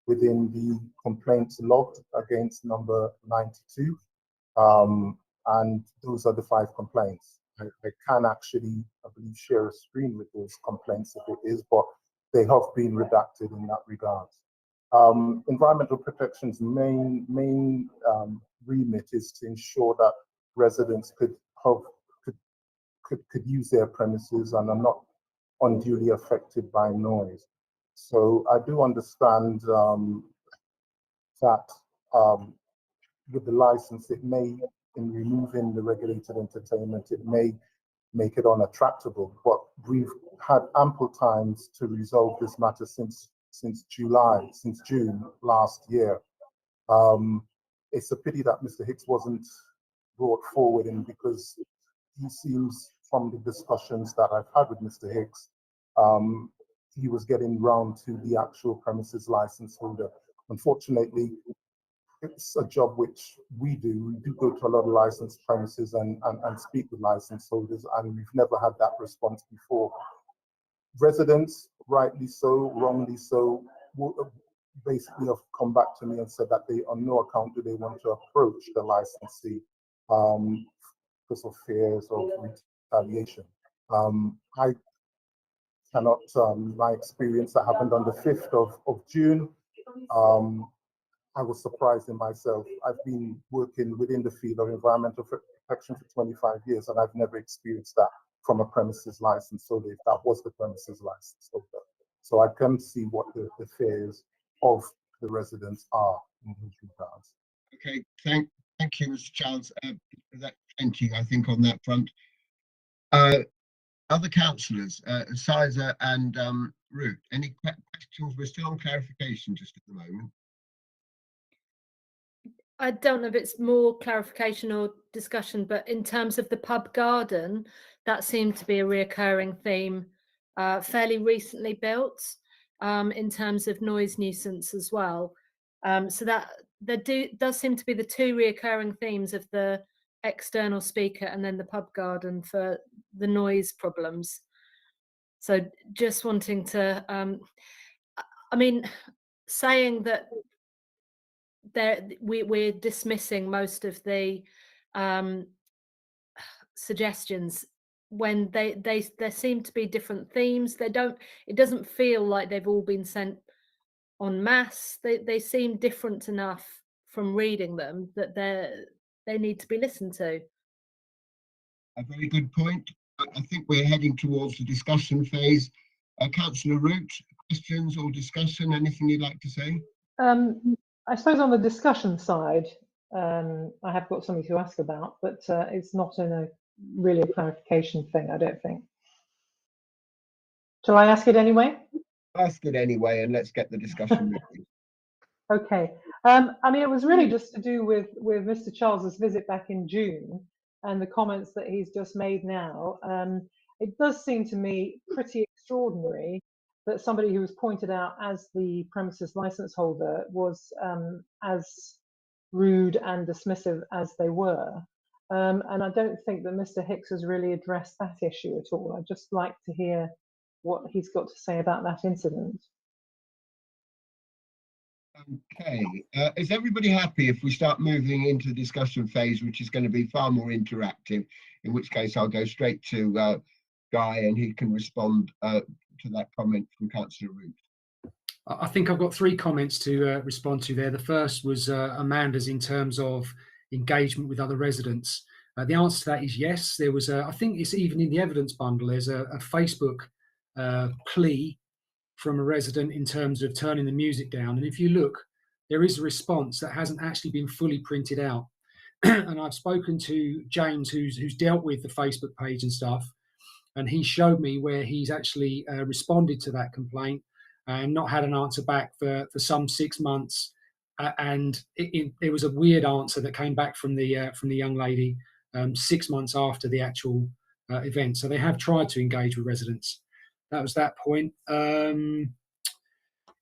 within the complaints logged against number 92. And those are the 5 complaints. I can actually, I believe, share a screen with those complaints if it is, but they have been redacted in that regard. Environmental Protection's main remit is to ensure that residents could use their premises and are not unduly affected by noise. So I do understand that with the license, it may, in removing the regulated entertainment, it may make it unattractable. But we've had ample times to resolve this matter since June last year. It's a pity that Mr. Hicks wasn't brought forward, and because he seems, from the discussions that I've had with Mr. Hicks, he was getting round to the actual premises license holder. Unfortunately, it's a job which we do. We do go to a lot of licensed premises and speak with license holders, and we've never had that response before. Residents, rightly so, wrongly so, basically have come back to me and said that they, on no account do they want to approach the licensee because of fears of retaliation. I cannot, my experience that happened on the 5th of June, I was surprised in myself. I've been working within the field of environmental protection for 25 years, and I've never experienced that from a premises license holder, if that was the premises license holder. So I can see what the fears of the residents are in these regards. Okay, thank you, Mr. Charles. That's plenty, I think, on that front. Other councillors, Sizer and Root, any questions? We're still on clarification just at the moment. I don't know if it's more clarification or discussion, but in terms of the pub garden, that seemed to be a reoccurring theme, fairly recently built, in terms of noise nuisance as well. So that does seem to be the two reoccurring themes of the external speaker and then the pub garden for the noise problems. So just wanting to, I mean, saying that we're dismissing most of the suggestions when there seem to be different themes. It doesn't feel like they've all been sent en masse. They seem different enough from reading them that they need to be listened to. A very good point. I think we're heading towards the discussion phase. Councillor Root, questions or discussion, anything you'd like to say? I suppose on the discussion side, I have got something to ask about, but it's not really a clarification thing, I don't think. Shall I ask it anyway? Ask it anyway, and let's get the discussion moving. Okay. I mean, it was really just to do with Mr. Charles's visit back in June and the comments that he's just made now. It does seem to me pretty extraordinary that somebody who was pointed out as the premises license holder was as rude and dismissive as they were. And I don't think that Mr. Hicks has really addressed that issue at all. I'd just like to hear what he's got to say about that incident. Okay, is everybody happy if we start moving into the discussion phase, which is going to be far more interactive, in which case I'll go straight to Guy and he can respond to that comment from Councillor Root. I think I've got 3 comments to respond to there. The first was Amanda's in terms of engagement with other residents. The answer to that is yes. There was I think it's even in the evidence bundle, there's a Facebook plea from a resident in terms of turning the music down. And if you look, there is a response that hasn't actually been fully printed out. And I've spoken to James, who's dealt with the Facebook page and stuff, and he showed me where he's actually responded to that complaint and not had an answer back for some 6 months. And it was a weird answer that came back from the young lady 6 months after the actual event. So they have tried to engage with residents. That was that point. In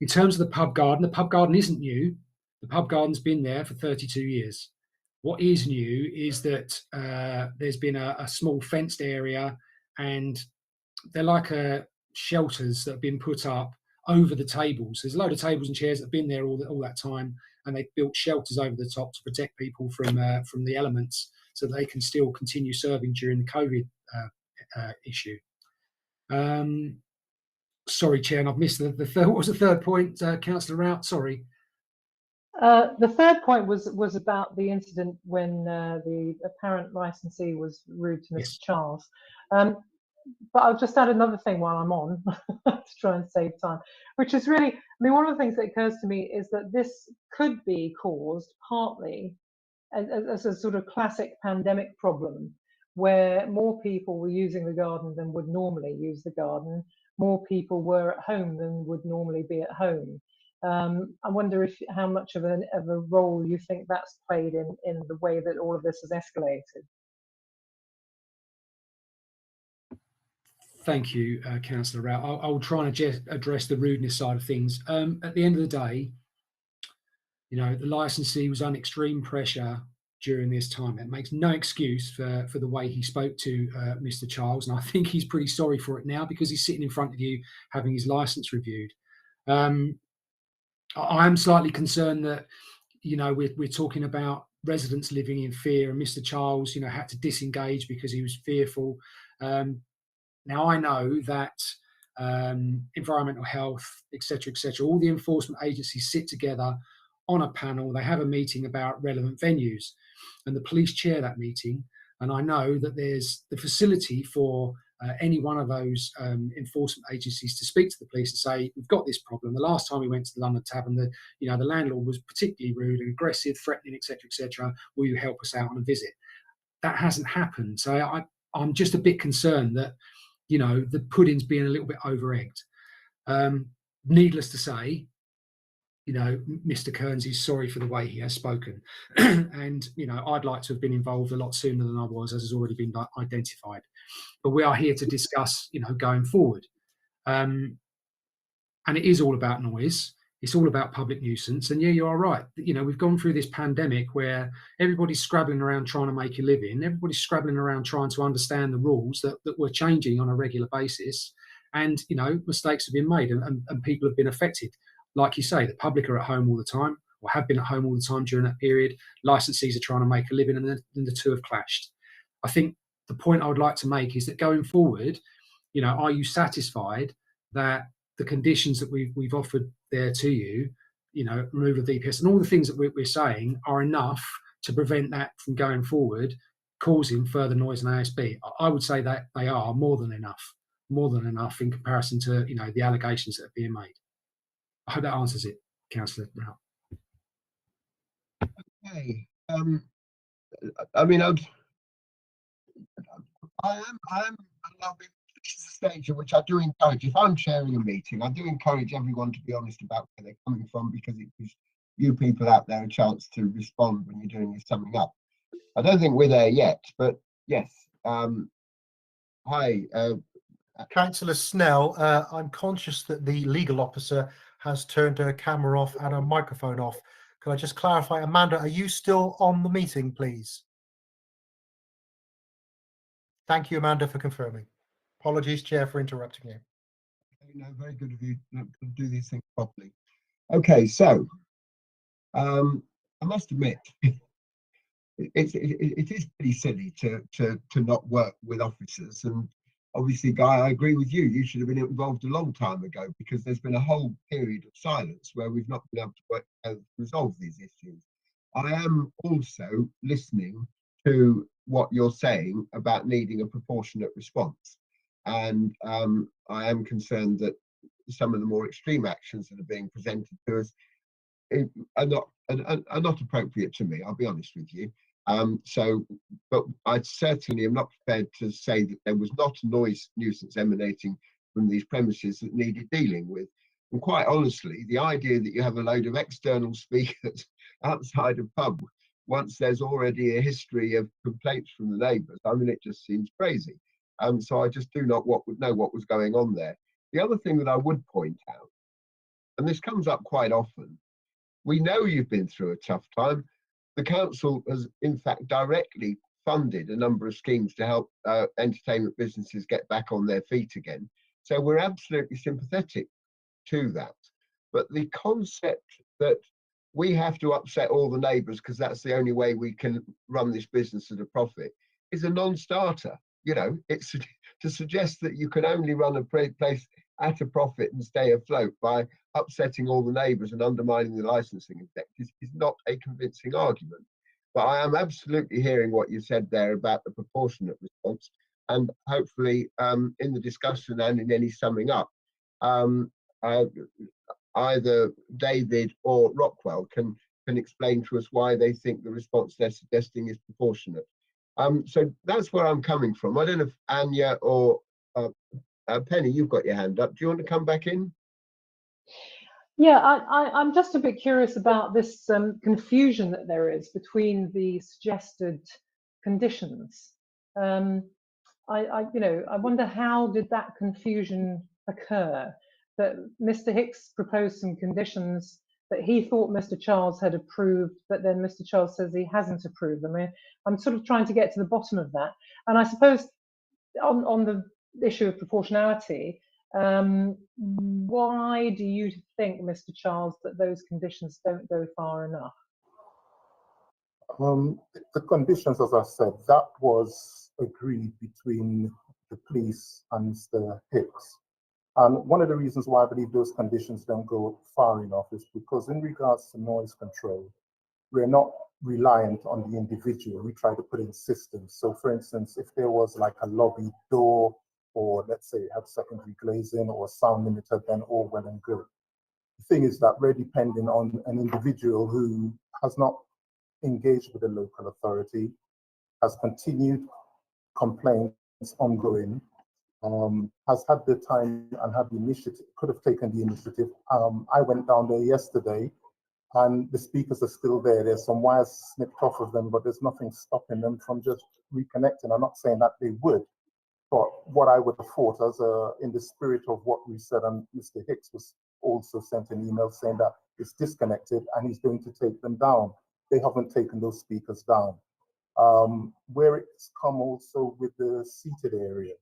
terms of the pub garden isn't new. The pub garden's been there for 32 years. What is new is that there's been a small fenced area, and they're like shelters that have been put up over the tables. There's a load of tables and chairs that have been there all that time, and they've built shelters over the top to protect people from the elements, so that they can still continue serving during the COVID issue. Sorry, Chair, and I've missed the third. What was the third point, Councillor Rout? Sorry. The third point was about the incident when the apparent licensee was rude to Mr. Yes. Charles. but I'll just add another thing while I'm on to try and save time, which is really, I mean, one of the things that occurs to me is that this could be caused partly as a sort of classic pandemic problem, where more people were using the garden than would normally use the garden, more people were at home than would normally be at home. I wonder how much of a role you think that's played in the way that all of this has escalated. Thank you, Councillor Rao. I'll try and address the rudeness side of things. At the end of the day, you know, the licensee was under extreme pressure during this time. It makes no excuse for the way he spoke to Mr. Charles, and I think he's pretty sorry for it now because he's sitting in front of you having his license reviewed. I'm slightly concerned that, you know, we're talking about residents living in fear, and Mr. Charles, you know, had to disengage because he was fearful. Now I know that environmental health, etc., all the enforcement agencies sit together on a panel. They have a meeting about relevant venues, and the police chair that meeting. And I know that there's the facility for any one of those enforcement agencies to speak to the police and say, we've got this problem. The last time we went to the London Tavern, the landlord was particularly rude and aggressive, threatening, etc. Will you help us out on a visit? That hasn't happened. So I'm just a bit concerned that, you know, the pudding's being a little bit over-egged. Needless to say, you know, Mr. Kearns is sorry for the way he has spoken. And, you know, I'd like to have been involved a lot sooner than I was, as has already been identified. But we are here to discuss, you know, going forward. And it is all about noise. It's all about public nuisance. And yeah, you are right. You know, we've gone through this pandemic where everybody's scrabbling around trying to make a living. Everybody's scrabbling around trying to understand the rules that were changing on a regular basis. And, you know, mistakes have been made and people have been affected. Like you say, the public are at home all the time, or have been at home all the time during that period. Licensees are trying to make a living, and the two have clashed. I think the point I would like to make is that going forward, you know, are you satisfied that the conditions that we've offered there to you, you know, removal of DPS and all the things that we're saying are enough to prevent that from going forward, causing further noise in ASB? I would say that they are more than enough in comparison to, you know, the allegations that are being made. I hope that answers it, Councillor Rao. Okay. I mean, I am loving. This is the stage at which I do encourage. If I'm chairing a meeting, I do encourage everyone to be honest about where they're coming from, because it gives you people out there a chance to respond when you're doing your summing up. I don't think we're there yet, but yes. Hi. Councillor Snell, I'm conscious that the legal officer has turned her camera off and her microphone off. Can I just clarify, Amanda, are you still on the meeting, please? Thank you, Amanda, for confirming. Apologies, Chair, for interrupting you. No, very good of you to do these things properly. Okay, so I must admit, it is pretty silly to not work with officers. And obviously, Guy, I agree with you. You should have been involved a long time ago, because there's been a whole period of silence where we've not been able to work to resolve these issues. I am also listening to what you're saying about needing a proportionate response. And I am concerned that some of the more extreme actions that are being presented to us are not appropriate to me, I'll be honest with you. But I certainly am not prepared to say that there was not a noise nuisance emanating from these premises that needed dealing with. And quite honestly, the idea that you have a load of external speakers outside a pub, once there's already a history of complaints from the neighbours, I mean, it just seems crazy. So I just do not know what was going on there. The other thing that I would point out, and this comes up quite often, we know you've been through a tough time. The council has, in fact, directly funded a number of schemes to help entertainment businesses get back on their feet again. So we're absolutely sympathetic to that. But the concept that we have to upset all the neighbours because that's the only way we can run this business at a profit is a non-starter. You know, it's to suggest that you can only run a place at a profit and stay afloat by upsetting all the neighbours and undermining the licensing objectives is not a convincing argument. But I am absolutely hearing what you said there about the proportionate response. and hopefully in the discussion and in any summing up, either David or Rockwell can explain to us why they think the response they're suggesting is proportionate. So that's where I'm coming from. I don't know if Anya or Penny, you've got your hand up. Do you want to come back in? Yeah, I'm just a bit curious about this confusion that there is between the suggested conditions. I wonder, how did that confusion occur? That Mr. Hicks proposed some conditions that he thought Mr. Charles had approved, but then Mr. Charles says he hasn't approved them. I'm sort of trying to get to the bottom of that. And I suppose on the issue of proportionality, why do you think, Mr. Charles, that those conditions don't go far enough? The conditions, as I said, that was agreed between the police and Mr. Hicks. And one of the reasons why I believe those conditions don't go far enough is because in regards to noise control, we're not reliant on the individual. We try to put in systems. So for instance, if there was like a lobby door, or let's say it had secondary glazing or sound limiter, then all well and good. The thing is that we're depending on an individual who has not engaged with the local authority, has continued complaints ongoing, has had the time and had the initiative, could have taken the initiative. I went down there yesterday and the speakers are still there. There's some wires snipped off of them, but there's nothing stopping them from just reconnecting. I'm not saying that they would, but what I would have thought, as in the spirit of what we said, and Mr. Hicks was also sent an email saying that it's disconnected and he's going to take them down. They haven't taken those speakers down. Where it's come also with the seated area.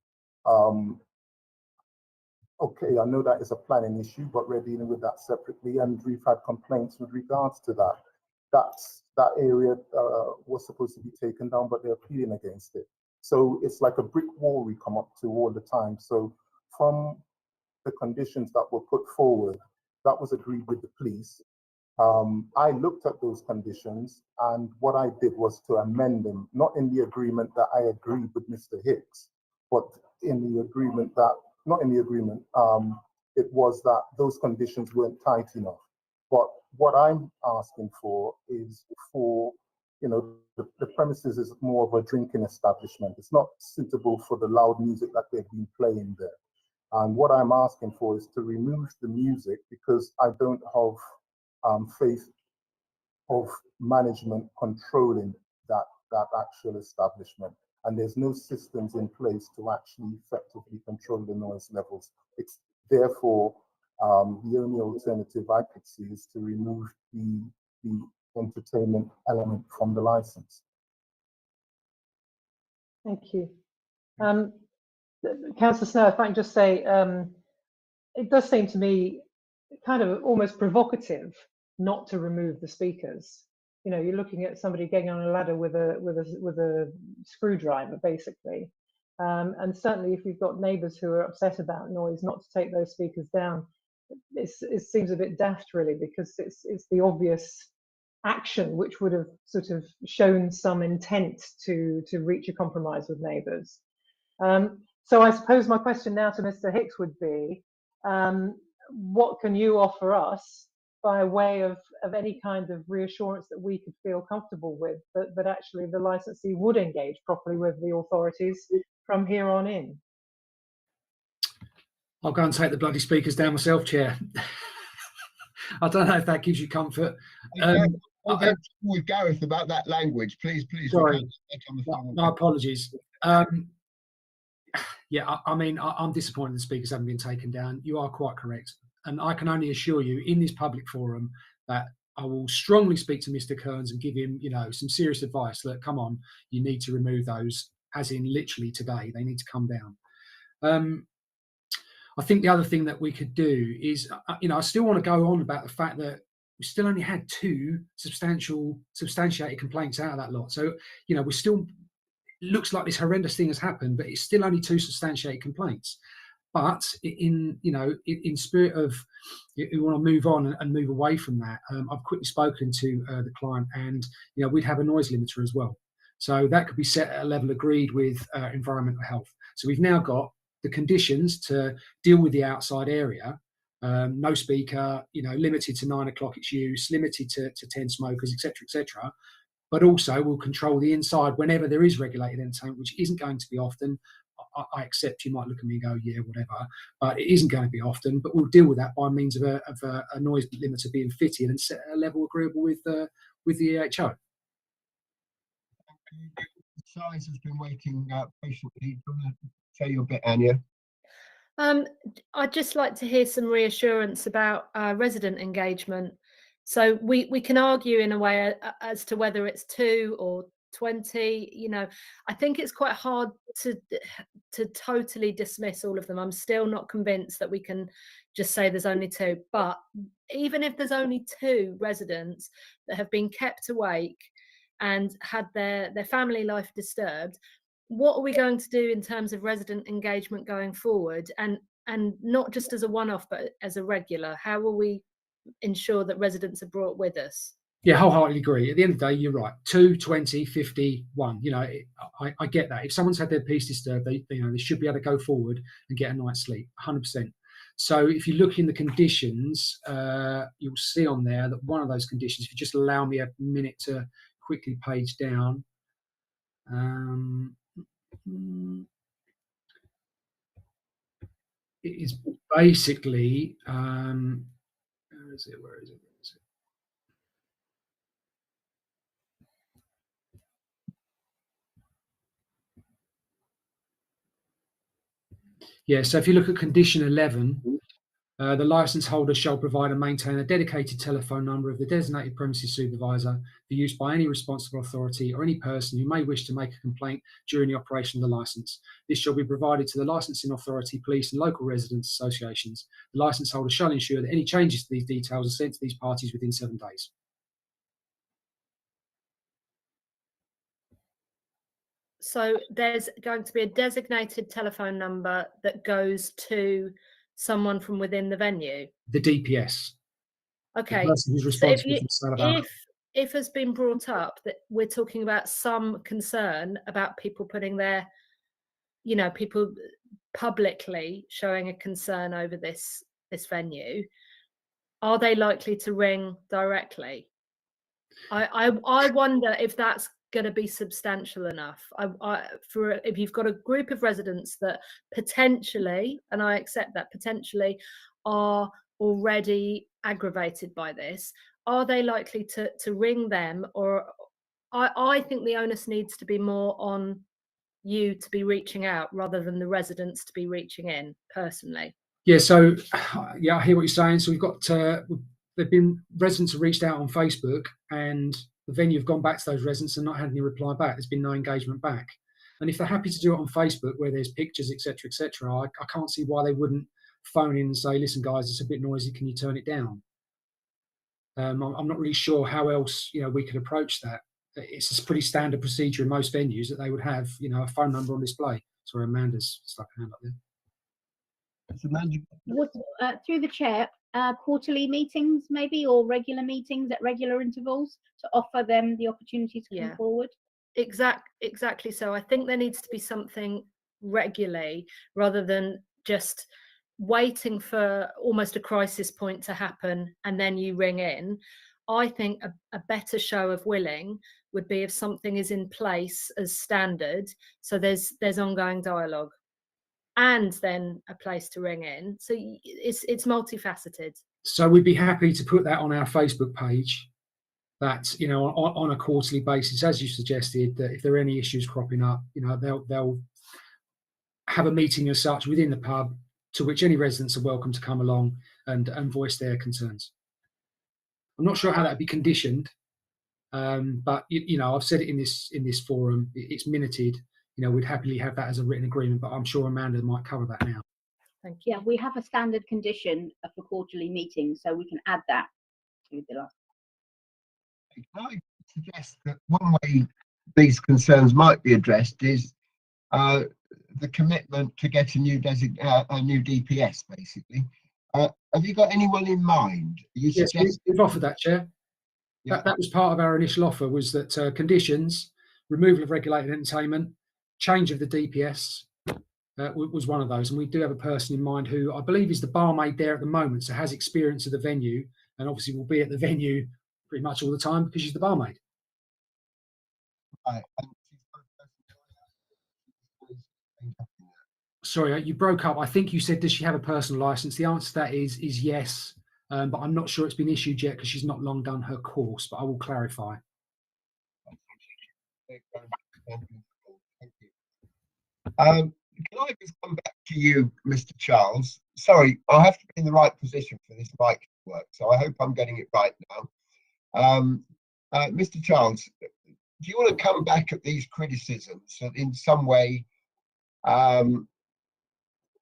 Okay, I know that is a planning issue, but we're dealing with that separately, and we've had complaints with regards to that. That area was supposed to be taken down, but they're appealing against it. So it's like a brick wall we come up to all the time. So from the conditions that were put forward, that was agreed with the police. I looked at those conditions, and what I did was to amend them, not in the agreement that I agreed with Mr. Hicks, but in the agreement that, not in the agreement, it was that those conditions weren't tight enough. But what I'm asking for is for, the premises is more of a drinking establishment. It's not suitable for the loud music that they've been playing there. And what I'm asking for is to remove the music, because I don't have faith of management controlling that actual establishment. And there's no systems in place to actually effectively control the noise levels. It's therefore the only alternative I could see is to remove the entertainment element from the license. Thank you. Councillor Snow, if I can just say, it does seem to me kind of almost provocative not to remove the speakers. You're looking at somebody getting on a ladder with a screwdriver, basically. And certainly, if you've got neighbours who are upset about noise, not to take those speakers down, it seems a bit daft, really, because it's the obvious action which would have sort of shown some intent to reach a compromise with neighbours. So I suppose my question now to Mr. Hicks would be, what can you offer us by way of any kind of reassurance that we could feel comfortable with, that actually the licensee would engage properly with the authorities from here on in? I'll go and take the bloody speakers down myself, Chair. I don't know if that gives you comfort. I'll go with Gareth about that language, please. Sorry, my apologies. Yeah, I mean, I'm disappointed the speakers haven't been taken down. You are quite correct. And I can only assure you in this public forum that I will strongly speak to Mr. Kearns and give him, some serious advice that, come on, you need to remove those, as in literally today. They need to come down. I think the other thing that we could do is, I still want to go on about the fact that we still only had 2 substantiated complaints out of that lot. So, we're still, it looks like this horrendous thing has happened, but it's still only 2 substantiated complaints. But in spirit of, we want to move on and move away from that, I've quickly spoken to the client, and we'd have a noise limiter as well. So that could be set at a level agreed with environmental health. So we've now got the conditions to deal with the outside area. No speaker, limited to 9 o'clock its use, limited to 10 smokers, etc., etc. But also we'll control the inside whenever there is regulated entertainment, which isn't going to be often. I accept you might look at me and go, yeah, whatever, but it isn't going to be often. But we'll deal with that by means of a noise limiter being fitted and set at a level agreeable with the EHO. The size has been waiting patiently. Do you want to say your bit, Anya? I'd just like to hear some reassurance about resident engagement. So we can argue in a way as to whether it's 2 or 20. I think it's quite hard to totally dismiss all of them. I'm still not convinced that we can just say there's only 2. But even if there's only 2 residents that have been kept awake and had their family life disturbed, what are we going to do in terms of resident engagement going forward, and not just as a one-off but as a regular? How will we ensure that residents are brought with us? Yeah, wholeheartedly agree. At the end of the day, you're right. 2, 20, 50, 1. I get that. If someone's had their peace disturbed, they should be able to go forward and get a night's sleep, 100%. So if you look in the conditions, you'll see on there that one of those conditions, if you just allow me a minute to quickly page down, it is basically, where is it? Yeah, so if you look at condition 11, the licence holder shall provide and maintain a dedicated telephone number of the designated premises supervisor for use by any responsible authority or any person who may wish to make a complaint during the operation of the licence. This shall be provided to the licensing authority, police and local residents associations. The licence holder shall ensure that any changes to these details are sent to these parties within 7 days. So there's going to be a designated telephone number that goes to someone from within the venue? The DPS. Okay. The person who's responsible for the sale of alcohol. If has been brought up that we're talking about some concern about people putting their, people publicly showing a concern over this venue, are they likely to ring directly? I wonder if that's going to be substantial enough. For if you've got a group of residents that potentially, and I accept that, potentially are already aggravated by this, are they likely to ring them? Or I think the onus needs to be more on you to be reaching out rather than the residents to be reaching in personally. Yeah, so yeah, I hear what you're saying. So we've got there've been residents have reached out on Facebook, and the venue have gone back to those residents and not had any reply back. There's been no engagement back. And if they're happy to do it on Facebook where there's pictures, etc., I can't see why they wouldn't phone in and say, listen guys, it's a bit noisy, can you turn it down? I'm not really sure how else we could approach that. It's a pretty standard procedure in most venues that they would have a phone number on display. Sorry, Amanda's stuck her hand up there. Through the chair, quarterly meetings maybe, or regular meetings at regular intervals to offer them the opportunity to come forward? Exactly. So I think there needs to be something regularly rather than just waiting for almost a crisis point to happen and then you ring in. I think a better show of willing would be if something is in place as standard, so there's ongoing dialogue, and then a place to ring in. So it's multifaceted. So we'd be happy to put that on our Facebook page, that on a quarterly basis, as you suggested, that if there are any issues cropping up, they'll have a meeting as such within the pub to which any residents are welcome to come along and voice their concerns. I'm not sure how that'd be conditioned, but I've said it in this forum. It's minuted. We'd happily have that as a written agreement, but I'm sure Amanda might cover that now. Thank you. Yeah, we have a standard condition for quarterly meetings, so we can add that to the last. Can I suggest that one way these concerns might be addressed is the commitment to get a new DPS, basically. Have you got anyone in mind? Yes, we've offered that, Chair. Yeah. That was part of our initial offer, was that conditions removal of regulated entertainment, change of the DPS was one of those. And we do have a person in mind who I believe is the barmaid there at the moment, so has experience of the venue, and obviously will be at the venue pretty much all the time because she's the barmaid. Right. Sorry, you broke up. I think you said, does she have a personal license? The answer to that is yes, but I'm not sure it's been issued yet because she's not long done her course, but I will clarify. Thank you. Can I just come back to you, Mr. Charles? Sorry, I have to be in the right position for this mic to work, so I hope I'm getting it right now. Mr. Charles, do you want to come back at these criticisms that in some way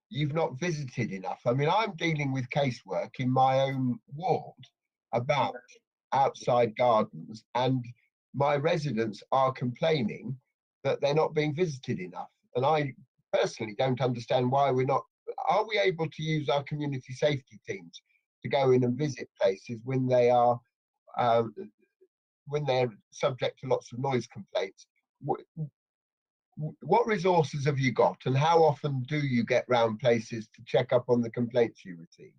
you've not visited enough? I mean, I'm dealing with casework in my own ward about outside gardens, and my residents are complaining that they're not being visited enough. And I personally don't understand why we're not. Are we able to use our community safety teams to go in and visit places when they are when they're subject to lots of noise complaints? What resources have you got, and how often do you get round places to check up on the complaints you receive?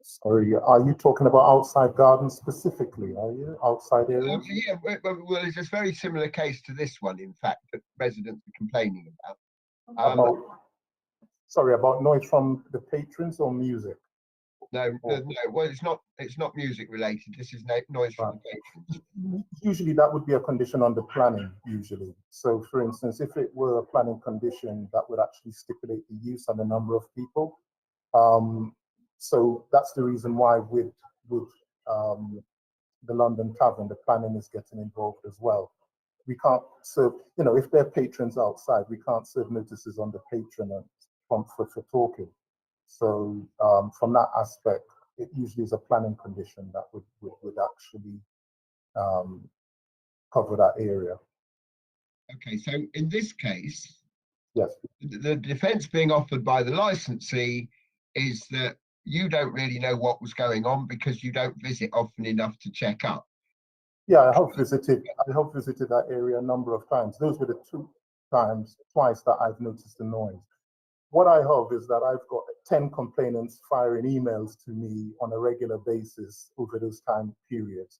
Sorry, are you talking about outside gardens specifically? Are you outside areas? Yeah, well, it's a very similar case to this one, in fact, that residents are complaining about. Sorry, about noise from the patrons or music? No. Well, it's not music related. This is noise from the patrons. Usually, that would be a condition under planning. Usually, so for instance, if it were a planning condition, that would actually stipulate the use and the number of people. So that's the reason why with the London Tavern, the planning is getting involved as well. We can't serve, if they're patrons outside, we can't serve notices on the patron for talking. So from that aspect, it usually is a planning condition that would actually cover that area. Okay, so in this case, yes, the defence being offered by the licensee is that you don't really know what was going on because you don't visit often enough to check up. Yeah, I have visited that area a number of times. Those were the twice that I've noticed the noise. What I have is that I've got 10 complainants firing emails to me on a regular basis over those time periods.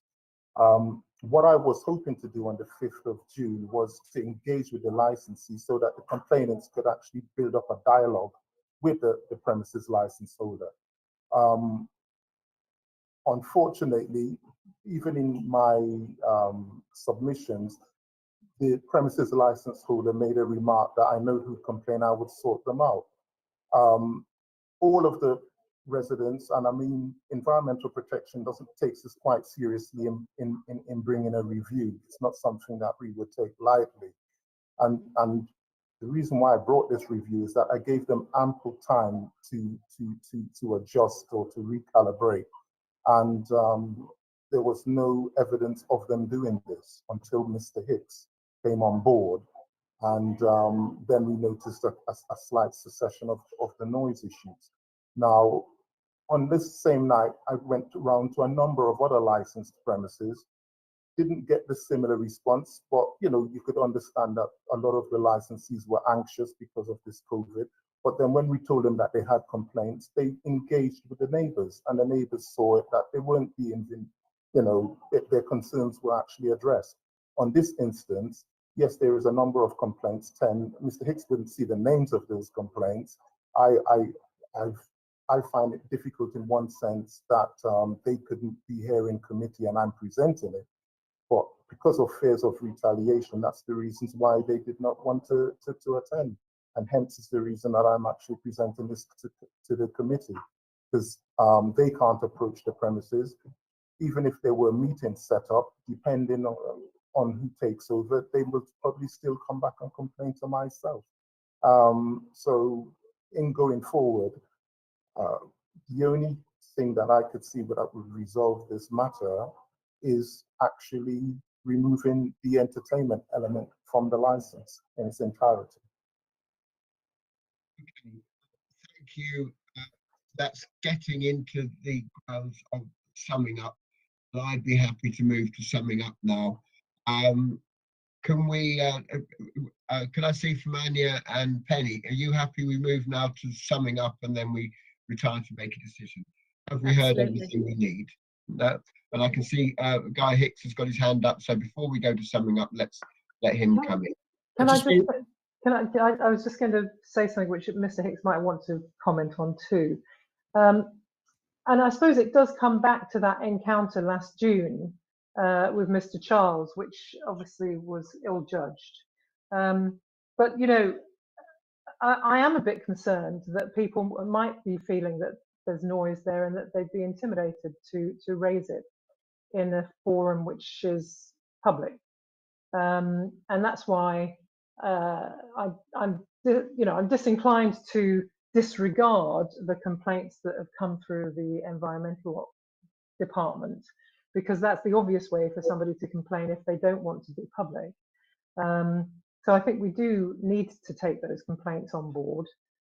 What I was hoping to do on the 5th of June was to engage with the licensee so that the complainants could actually build up a dialogue with the premises license holder. Unfortunately, even in my submissions, the premises license holder made a remark that I know who complained, I would sort them out. All of the residents, and I mean, environmental protection takes this quite seriously in bringing a review. It's not something that we would take lightly. And the reason why I brought this review is that I gave them ample time to adjust or to recalibrate. And there was no evidence of them doing this until Mr. Hicks came on board. And then we noticed a slight succession of the noise issues. Now, on this same night, I went around to a number of other licensed premises, didn't get the similar response, but you could understand that a lot of the licensees were anxious because of this COVID. But then when we told them that they had complaints, they engaged with the neighbors, and the neighbors saw it that they weren't being, their concerns were actually addressed. On this instance, yes, there is a number of complaints, 10. Mr. Hicks didn't see the names of those complaints. I find it difficult in one sense that they couldn't be here in committee and I'm presenting it. But because of fears of retaliation, that's the reasons why they did not want to attend. And hence is the reason that I'm actually presenting this to the committee, because they can't approach the premises. Even if there were meetings set up, depending on who takes over, they will probably still come back and complain to myself. So in going forward, the only thing that I could see that would resolve this matter is actually removing the entertainment element from the license in its entirety. Okay. Thank you. That's getting into the grounds of summing up. I'd be happy to move to summing up now. can we, can I see from Anya and Penny, are you happy we move now to summing up and then we retire to make a decision? Have we heard Absolutely. everything we need? No, and I can see Guy Hicks has got his hand up. So before we go to summing up, let's let him come in. Can I was just going to say something which Mr. Hicks might want to comment on too. And I suppose it does come back to that encounter last June with Mr. Charles, which obviously was ill-judged. But, you know, I am a bit concerned that people might be feeling that there's noise there and that they'd be intimidated to raise it in a forum which is public. And that's why I'm disinclined to disregard the complaints that have come through the environmental department, because that's the obvious way for somebody to complain if they don't want to be public. So I think we do need to take those complaints on board,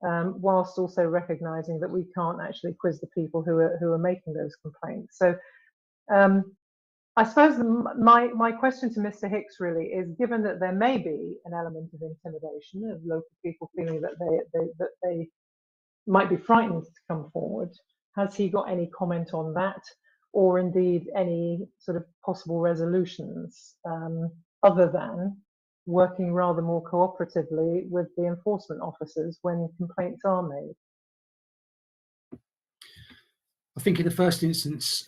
whilst also recognizing that we can't actually quiz the people who are making those complaints. So I suppose my question to Mr. Hicks really is, given that there may be an element of intimidation of local people feeling that they might be frightened to come forward, has he got any comment on that, or indeed any sort of possible resolutions other than working rather more cooperatively with the enforcement officers when complaints are made? I think in the first instance,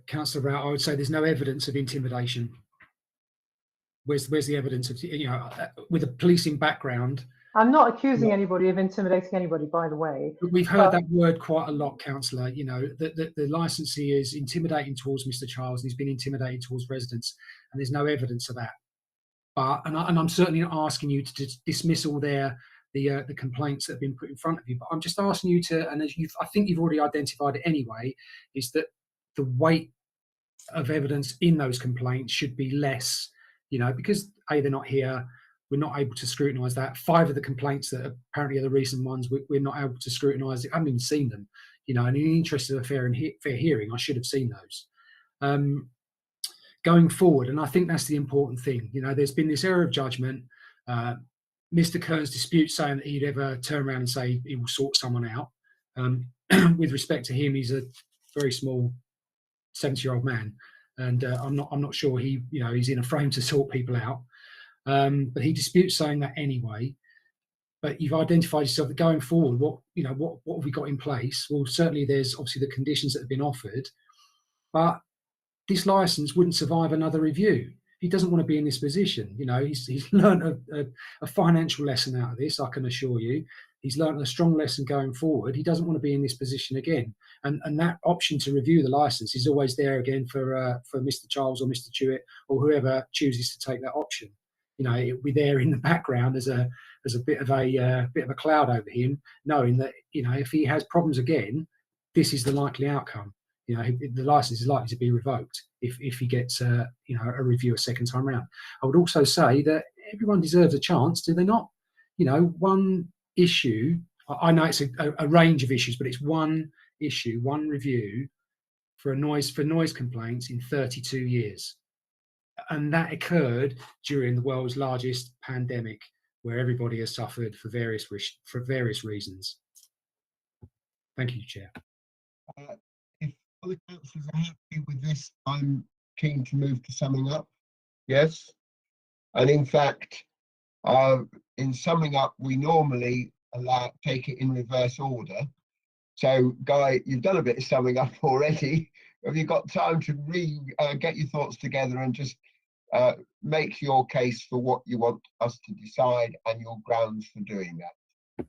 Councillor Rout, I would say there's no evidence of intimidation. Where's the evidence of, you know, with a policing background? I'm not accusing anybody of intimidating anybody, by the way. We've heard that word quite a lot, Councillor. You know, the licensee is intimidating towards Mr. Charles, and he's been intimidating towards residents, and there's no evidence of that. But and I'm certainly not asking you to dismiss all the complaints that have been put in front of you. But I'm just asking you to, and as I think you've already identified it anyway, is that the weight of evidence in those complaints should be less. You know, because they're not here. We're not able to scrutinise that. 5 of the complaints that apparently are the recent ones, we're not able to scrutinise. I haven't even seen them, you know, and in the interest of a fair hearing, I should have seen those. Going forward, and I think that's the important thing, you know, there's been this error of judgment. Mr. Kearns disputes saying that he'd ever turn around and say he will sort someone out. With respect to him, he's a very small 70-year-old man, and I'm not sure he's in a frame to sort people out. But he disputes saying that anyway. But you've identified yourself that going forward, what have we got in place? Well, certainly there's obviously the conditions that have been offered, but this license wouldn't survive another review. He doesn't want to be in this position. You know, he's learned a financial lesson out of this, I can assure you. He's learned a strong lesson going forward. He doesn't want to be in this position again. And that option to review the license is always there again for Mr. Charles or Mr. Jewett or whoever chooses to take that option. You know, it'll be there in the background as a bit of a cloud over him, knowing that, you know, if he has problems again, this is the likely outcome. You know, the license is likely to be revoked if he gets a review a second time round. I would also say that everyone deserves a chance, do they not? You know, one issue, I know it's a range of issues, but it's one issue, one review for noise complaints in 32 years. And that occurred during the world's largest pandemic, where everybody has suffered for various reasons. Thank you, Chair. If other councillors are happy with this, I'm keen to move to summing up. Yes, and in fact, in summing up, we normally take it in reverse order. So, Guy, you've done a bit of summing up already. Have you got time to get your thoughts together and just make your case for what you want us to decide and your grounds for doing that?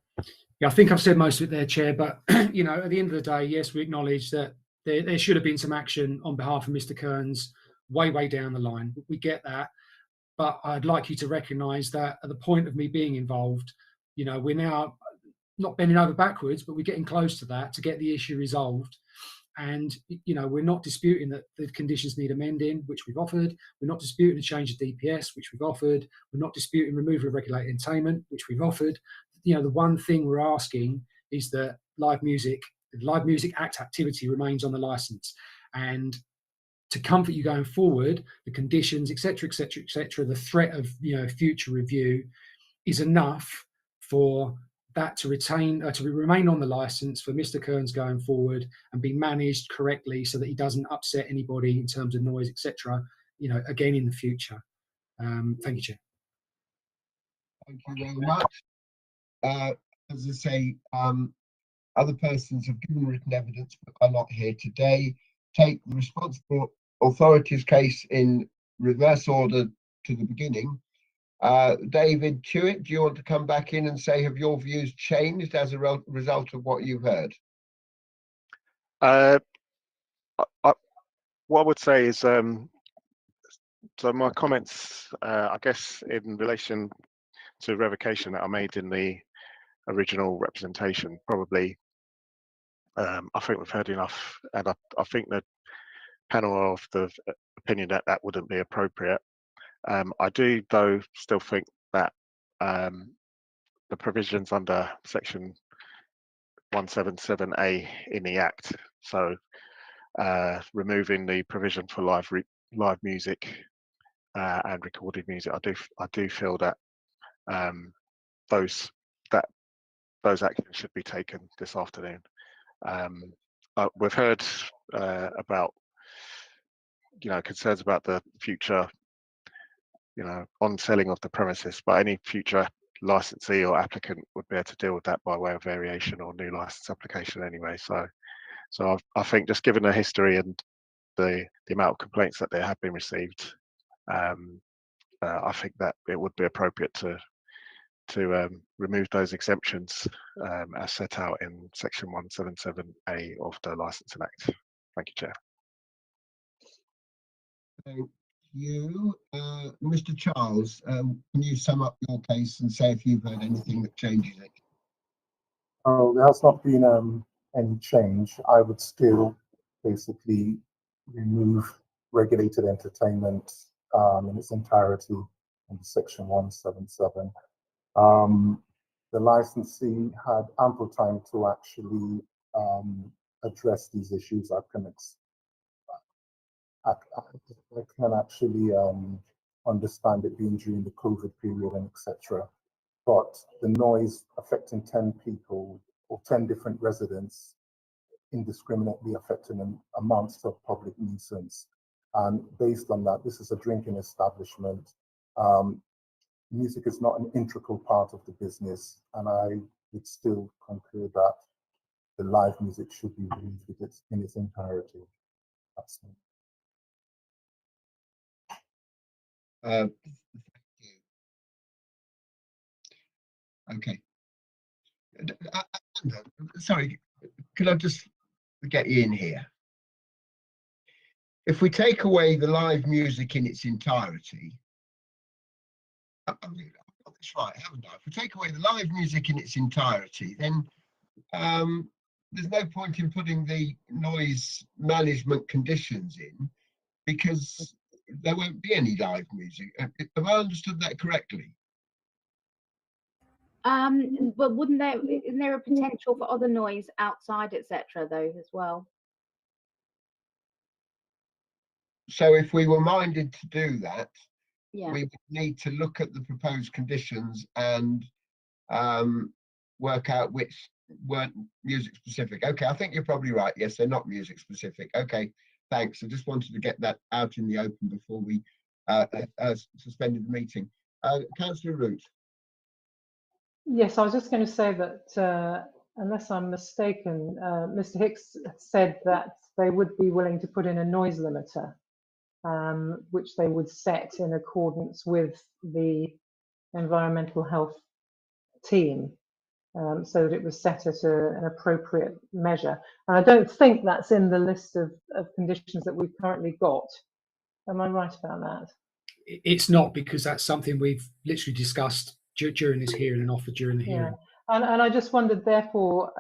Yeah, I think I've said most of it there, Chair, but you know, at the end of the day, yes, we acknowledge that there should have been some action on behalf of Mr. Kearns way down the line. We get that, but I'd like you to recognise that at the point of me being involved, you know, we're now not bending over backwards, but we're getting close to that to get the issue resolved. And, you know, we're not disputing that the conditions need amending, which we've offered. We're not disputing a change of DPS, which we've offered. We're not disputing removal of regulated entertainment, which we've offered. You know, the one thing we're asking is that the Live Music Act activity remains on the licence. And to comfort you going forward, the conditions, etc., etc., etc., the threat of future review is enough for that to remain on the license for Mr. Kearns going forward and be managed correctly so that he doesn't upset anybody in terms of noise, etc. Again in the future. Thank you, Chair. Thank you very much. As I say, other persons have given written evidence but are not here today. Take the responsible authorities case in reverse order to the beginning. David Tuitt, do you want to come back in and say, have your views changed as a result of what you've heard? What I would say is, so my comments, I guess, in relation to revocation that I made in the original representation, probably, I think we've heard enough, and I think the panel are of the opinion that that wouldn't be appropriate. I do, though, still think that the provisions under section 177A in the Act, so removing the provision for live music and recorded music, I do feel that those actions should be taken this afternoon. We've heard about concerns about the future on selling of the premises, but any future licensee or applicant would be able to deal with that by way of variation or new license application anyway. So I think, just given the history and the amount of complaints that there have been received, I think that it would be appropriate to remove those exemptions as set out in section 177A of the Licensing Act. Thank you, Chair. Thank you. Mr. Charles, can you sum up your case and say if you've heard anything that changes it? There has not been any change. I would still basically remove regulated entertainment in its entirety in section 177. The licensee had ample time to actually address these issues. I can actually understand it being during the COVID period and etc. But the noise affecting 10 people or 10 different residents indiscriminately affecting amounts of public nuisance. And based on that, this is a drinking establishment. Music is not an integral part of the business, and I would still conclude that the live music should be removed in its entirety. That's it. Thank you. Okay. Sorry, could I just get you in here? If we take away the live music in its entirety, I've got this right, haven't I? If we take away the live music in its entirety, then there's no point in putting the noise management conditions in, because there won't be any live music. Have I understood that correctly? But isn't there a potential for other noise outside, etc., though, as well? So if we were minded to do that, Yeah. we would need to look at the proposed conditions and work out which weren't music specific. Okay, I think you're probably right. Yes, they're not music specific. Okay, thanks. I just wanted to get that out in the open before we suspended the meeting. Councillor Root. Yes, I was just going to say that unless I'm mistaken, Mr. Hicks said that they would be willing to put in a noise limiter, which they would set in accordance with the environmental health team, so that it was set at an appropriate measure. And I don't think that's in the list of conditions that we've currently got. Am I right about that? It's not, because that's something we've literally discussed during this hearing and offered during the hearing. And I just wondered, therefore,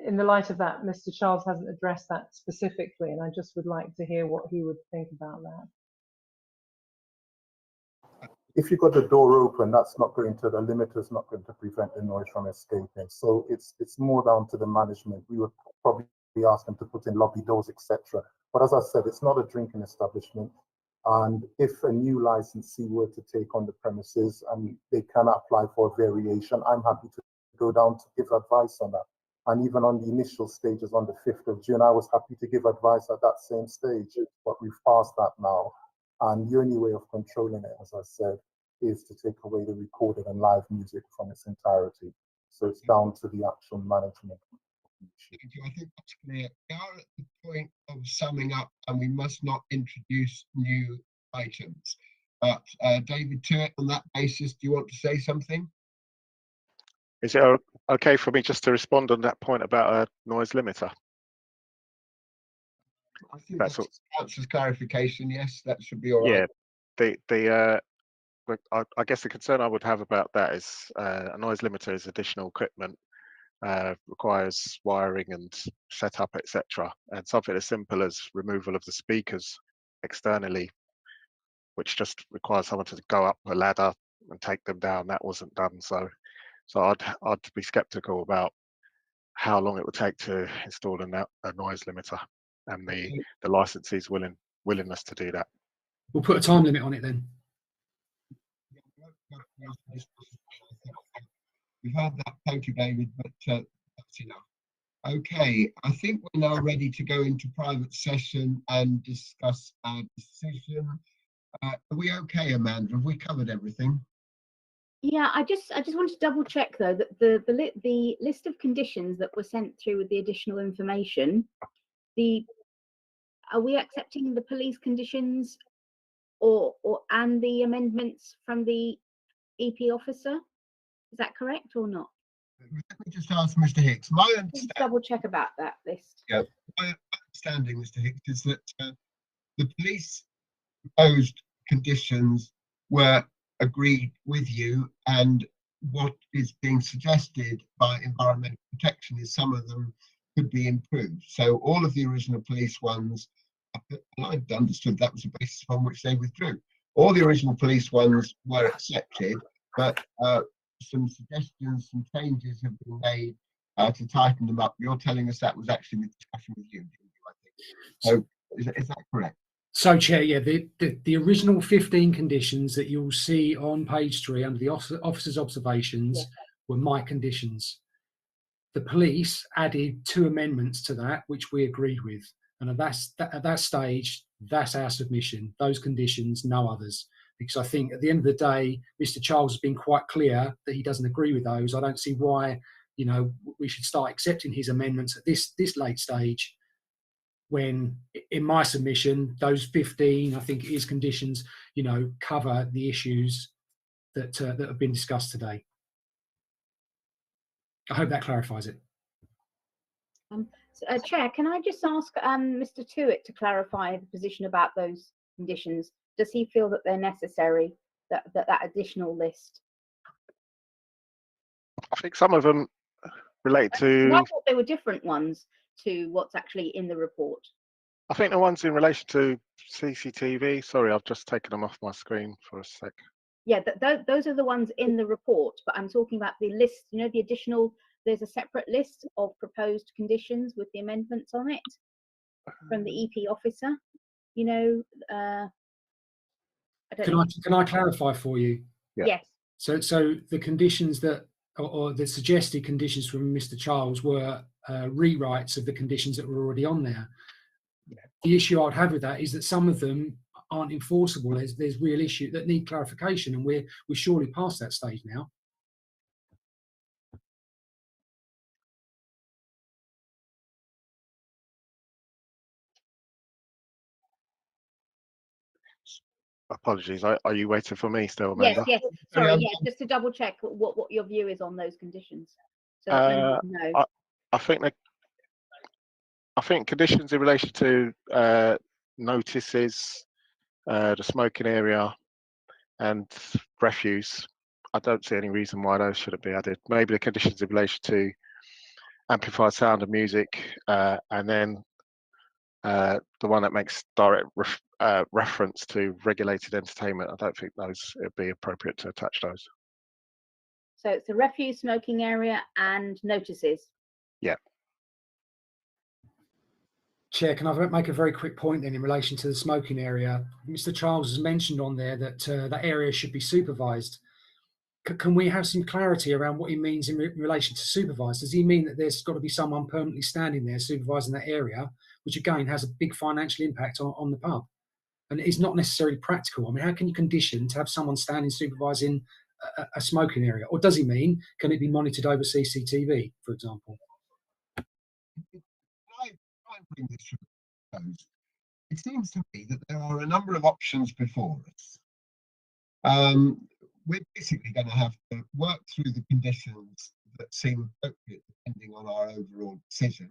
in the light of that, Mr. Charles hasn't addressed that specifically, and I just would like to hear what he would think about that. If you've got the door open, the limiter is not going to prevent the noise from escaping. So it's more down to the management. We would probably ask them to put in lobby doors, etc. But as I said, it's not a drinking establishment. And if a new licensee were to take on the premises and they can apply for a variation, I'm happy to go down to give advice on that. And even on the initial stages on the 5th of June, I was happy to give advice at that same stage, but we've passed that now. And the only way of controlling it, as I said, is to take away the recorded and live music from its entirety. So it's down to the actual management. Thank you. I think that's clear. We are at the point of summing up, and we must not introduce new items. But David Tuitt, on that basis, do you want to say something? Is it okay for me just to respond on that point about a noise limiter? I think that answers clarification. Yes, that should be all right. Yeah, I guess the concern I would have about that is a noise limiter is additional equipment, requires wiring and setup, etc. And something as simple as removal of the speakers externally, which just requires someone to go up a ladder and take them down, that wasn't done. So I'd be skeptical about how long it would take to install a noise limiter and the licensee's willingness to do that. We'll put a time limit on it then. We've had that. Thank you, David, but that's enough. Okay, I think we're now ready to go into private session and discuss our decision. Are we okay, Amanda? Have we covered everything? Yeah, I just want to double check though that the list of conditions that were sent through with the additional information, are we accepting the police conditions and the amendments from the EP officer? Is that correct or not? Let me just ask Mr. Hicks. My understanding, double check about that list. Yeah, my understanding, Mr. Hicks, is that the police proposed conditions were agreed with you, and what is being suggested by environmental protection is some of them could be improved. So all of the original police ones, and I understood that was the basis upon which they withdrew. All the original police ones were accepted, but some suggestions, some changes have been made to tighten them up. You're telling us that was actually the discussion with you, I think. So is that correct? So, Chair, yeah, the original 15 conditions that you'll see on page 3 under the officer's observations were my conditions. The police added 2 amendments to that, which we agreed with. And at that stage, that's our submission. Those conditions, no others. Because I think at the end of the day, Mr. Charles has been quite clear that he doesn't agree with those. I don't see why, we should start accepting his amendments at this late stage, when in my submission, those 15, I think it is conditions, cover the issues that have been discussed today. I hope that clarifies it. Chair, can I just ask Mr. Tuitt to clarify the position about those conditions? Does he feel that they're necessary, that additional list? I think some of them relate to... I thought they were different ones to what's actually in the report. I think the ones in relation to CCTV, sorry, I've just taken them off my screen for a sec. Yeah, those are the ones in the report, but I'm talking about the list, the additional, there's a separate list of proposed conditions with the amendments on it from the EP officer, Can I clarify for you? Yeah. Yes. So the conditions or the suggested conditions from Mr. Charles were rewrites of the conditions that were already on there. The issue I'd have with that is that some of them aren't enforceable. There's real issues that need clarification, and we're surely past that stage now. Apologies. Are you waiting for me still, Amanda? Yes. Sorry, yes. Just to double check what your view is on those conditions, so that members know. I think conditions in relation to notices, the smoking area, and refuse. I don't see any reason why those shouldn't be added. Maybe the conditions in relation to amplified sound and music, and then the one that makes direct reference to regulated entertainment. I don't think those would be appropriate to attach those. So it's the refuse, smoking area, and notices. Yeah. Chair, can I make a very quick point then in relation to the smoking area? Mr. Charles has mentioned on there that that area should be supervised. Can we have some clarity around what he means in relation to supervised? Does he mean that there's got to be someone permanently standing there supervising that area, which again has a big financial impact on the pub? And it's not necessarily practical. I mean, how can you condition to have someone standing supervising a smoking area? Or does he mean, can it be monitored over CCTV, for example? I bring this to a close. It seems to me that there are a number of options before us. We're basically going to have to work through the conditions that seem appropriate depending on our overall decision.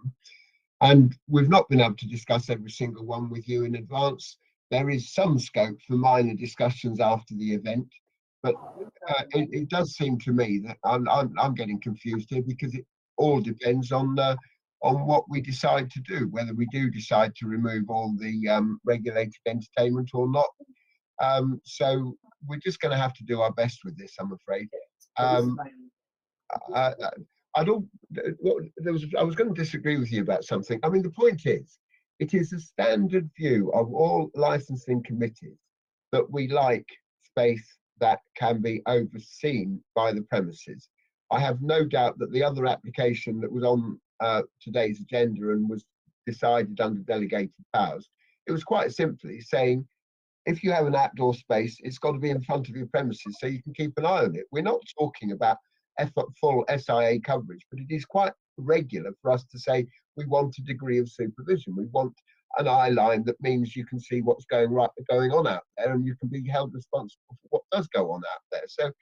And we've not been able to discuss every single one with you in advance. There is some scope for minor discussions after the event, but it does seem to me that I'm getting confused here, because it all depends on what we decide to do, whether we do decide to remove all the regulated entertainment or not. So we're just going to have to do our best with this, I'm afraid. I was going to disagree with you about something. I mean, the point is, it is a standard view of all licensing committees that we like space that can be overseen by the premises. I have no doubt that the other application that was on today's agenda and was decided under delegated powers, it was quite simply saying, if you have an outdoor space, it's got to be in front of your premises so you can keep an eye on it. We're not talking about full SIA coverage, but it is quite regular for us to say we want a degree of supervision. We want an eye line that means you can see what's going on out there, and you can be held responsible for what does go on out there. So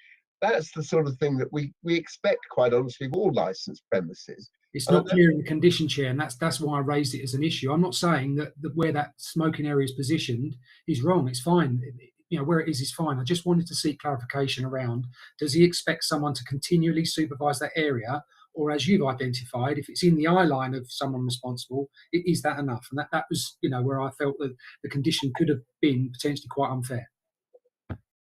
that's the sort of thing that we expect, quite honestly, of all licensed premises. It's not clear in the condition, Chair, and that's why I raised it as an issue. I'm not saying that where that smoking area is positioned is wrong. It's fine. You know, where it is fine. I just wanted to seek clarification around, does he expect someone to continually supervise that area, or, as you've identified, if it's in the eye line of someone responsible, is that enough? And that was, you know, where I felt that the condition could have been potentially quite unfair.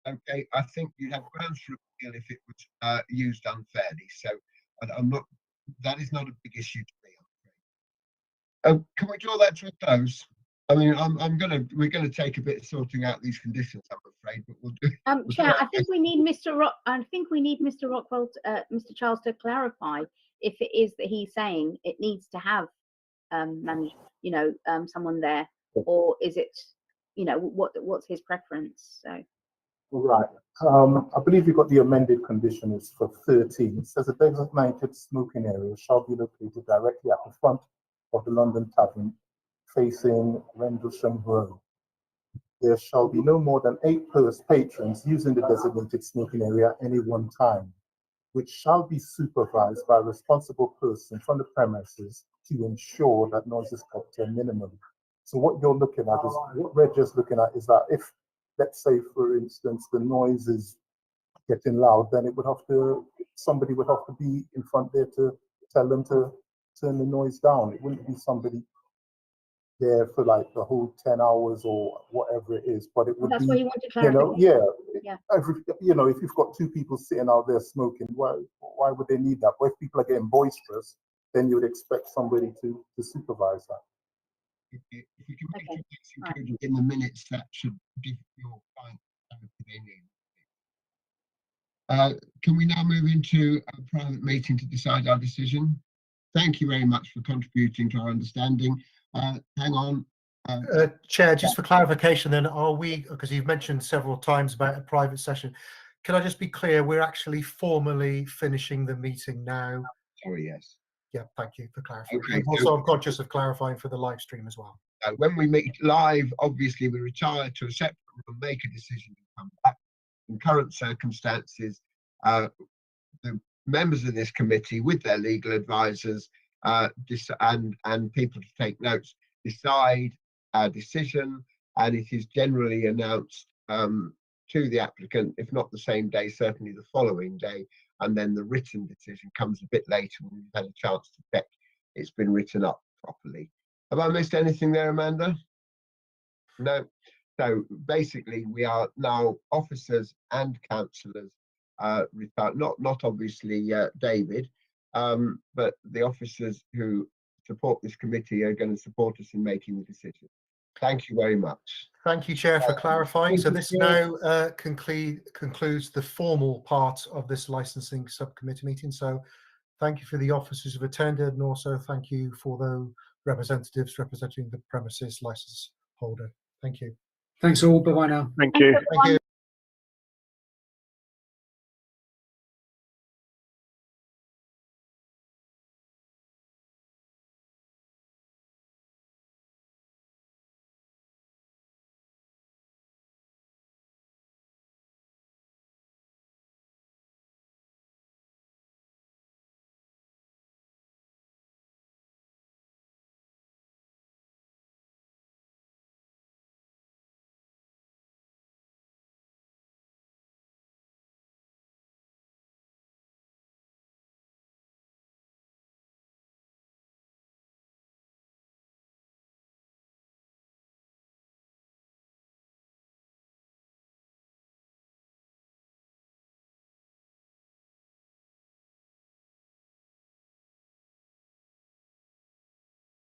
Okay, I think you'd have grounds for appeal if it was used unfairly. So I'm not. That is not a big issue to me. Can we draw that to a close? I mean, we're gonna take a bit of sorting out these conditions, I'm afraid, but we'll do. Chair, I think we need Mr. Rockwell, Mr. Charles, to clarify if it is that he's saying it needs to have someone there, or is it, what's his preference? So. Right. I believe you got the amended condition is for 13. It says a designated smoking area shall be located directly at the front of the London Tavern, facing Rendlesham Road. There shall be no more than 8 patrons using the designated smoking area at any one time, which shall be supervised by a responsible person from the premises to ensure that noise is kept to a minimum. So what you're looking at is, what we're just looking at is that if, let's say, for instance, the noise is getting loud, then somebody would have to be in front there to tell them to turn the noise down. It wouldn't be somebody there for like the whole 10 hours or whatever it is, but it would That's be, why you want to clarify. If you've got 2 people sitting out there smoking, why would they need that? But if people are getting boisterous, then you would expect somebody to supervise that. If you can make sure that's included in the minutes, that should give your client everything they need. Can we now move into a private meeting to decide our decision? Thank you very much for contributing to our understanding. Hang on. Chair, just for clarification then, are we, because you've mentioned several times about a private session, can I just be clear, we're actually formally finishing the meeting now? Sorry, yes. Yeah, thank you for clarifying. Okay, Also, I'm conscious of clarifying for the live stream as well. When we meet live, obviously we retire to a separate room, make a decision and come back. In current circumstances, the members of this committee, with their legal advisors and people to take notes, decide our decision, and it is generally announced to the applicant, if not the same day, certainly the following day, and then the written decision comes a bit later when we've had a chance to check it's been written up properly. Have I missed anything there, Amanda? No. So basically, we are now officers and councillors retired. Not obviously David, but the officers who support this committee are going to support us in making the decision. Thank you very much. Thank you, Chair, for clarifying. Thank So you, this Chair. now concludes the formal part of this licensing subcommittee meeting. So thank you for the officers who've attended, and also thank you for the representatives representing the premises license holder. Thank you. Thanks all. Bye bye now. Thank Thank you. you, Thank everyone. you.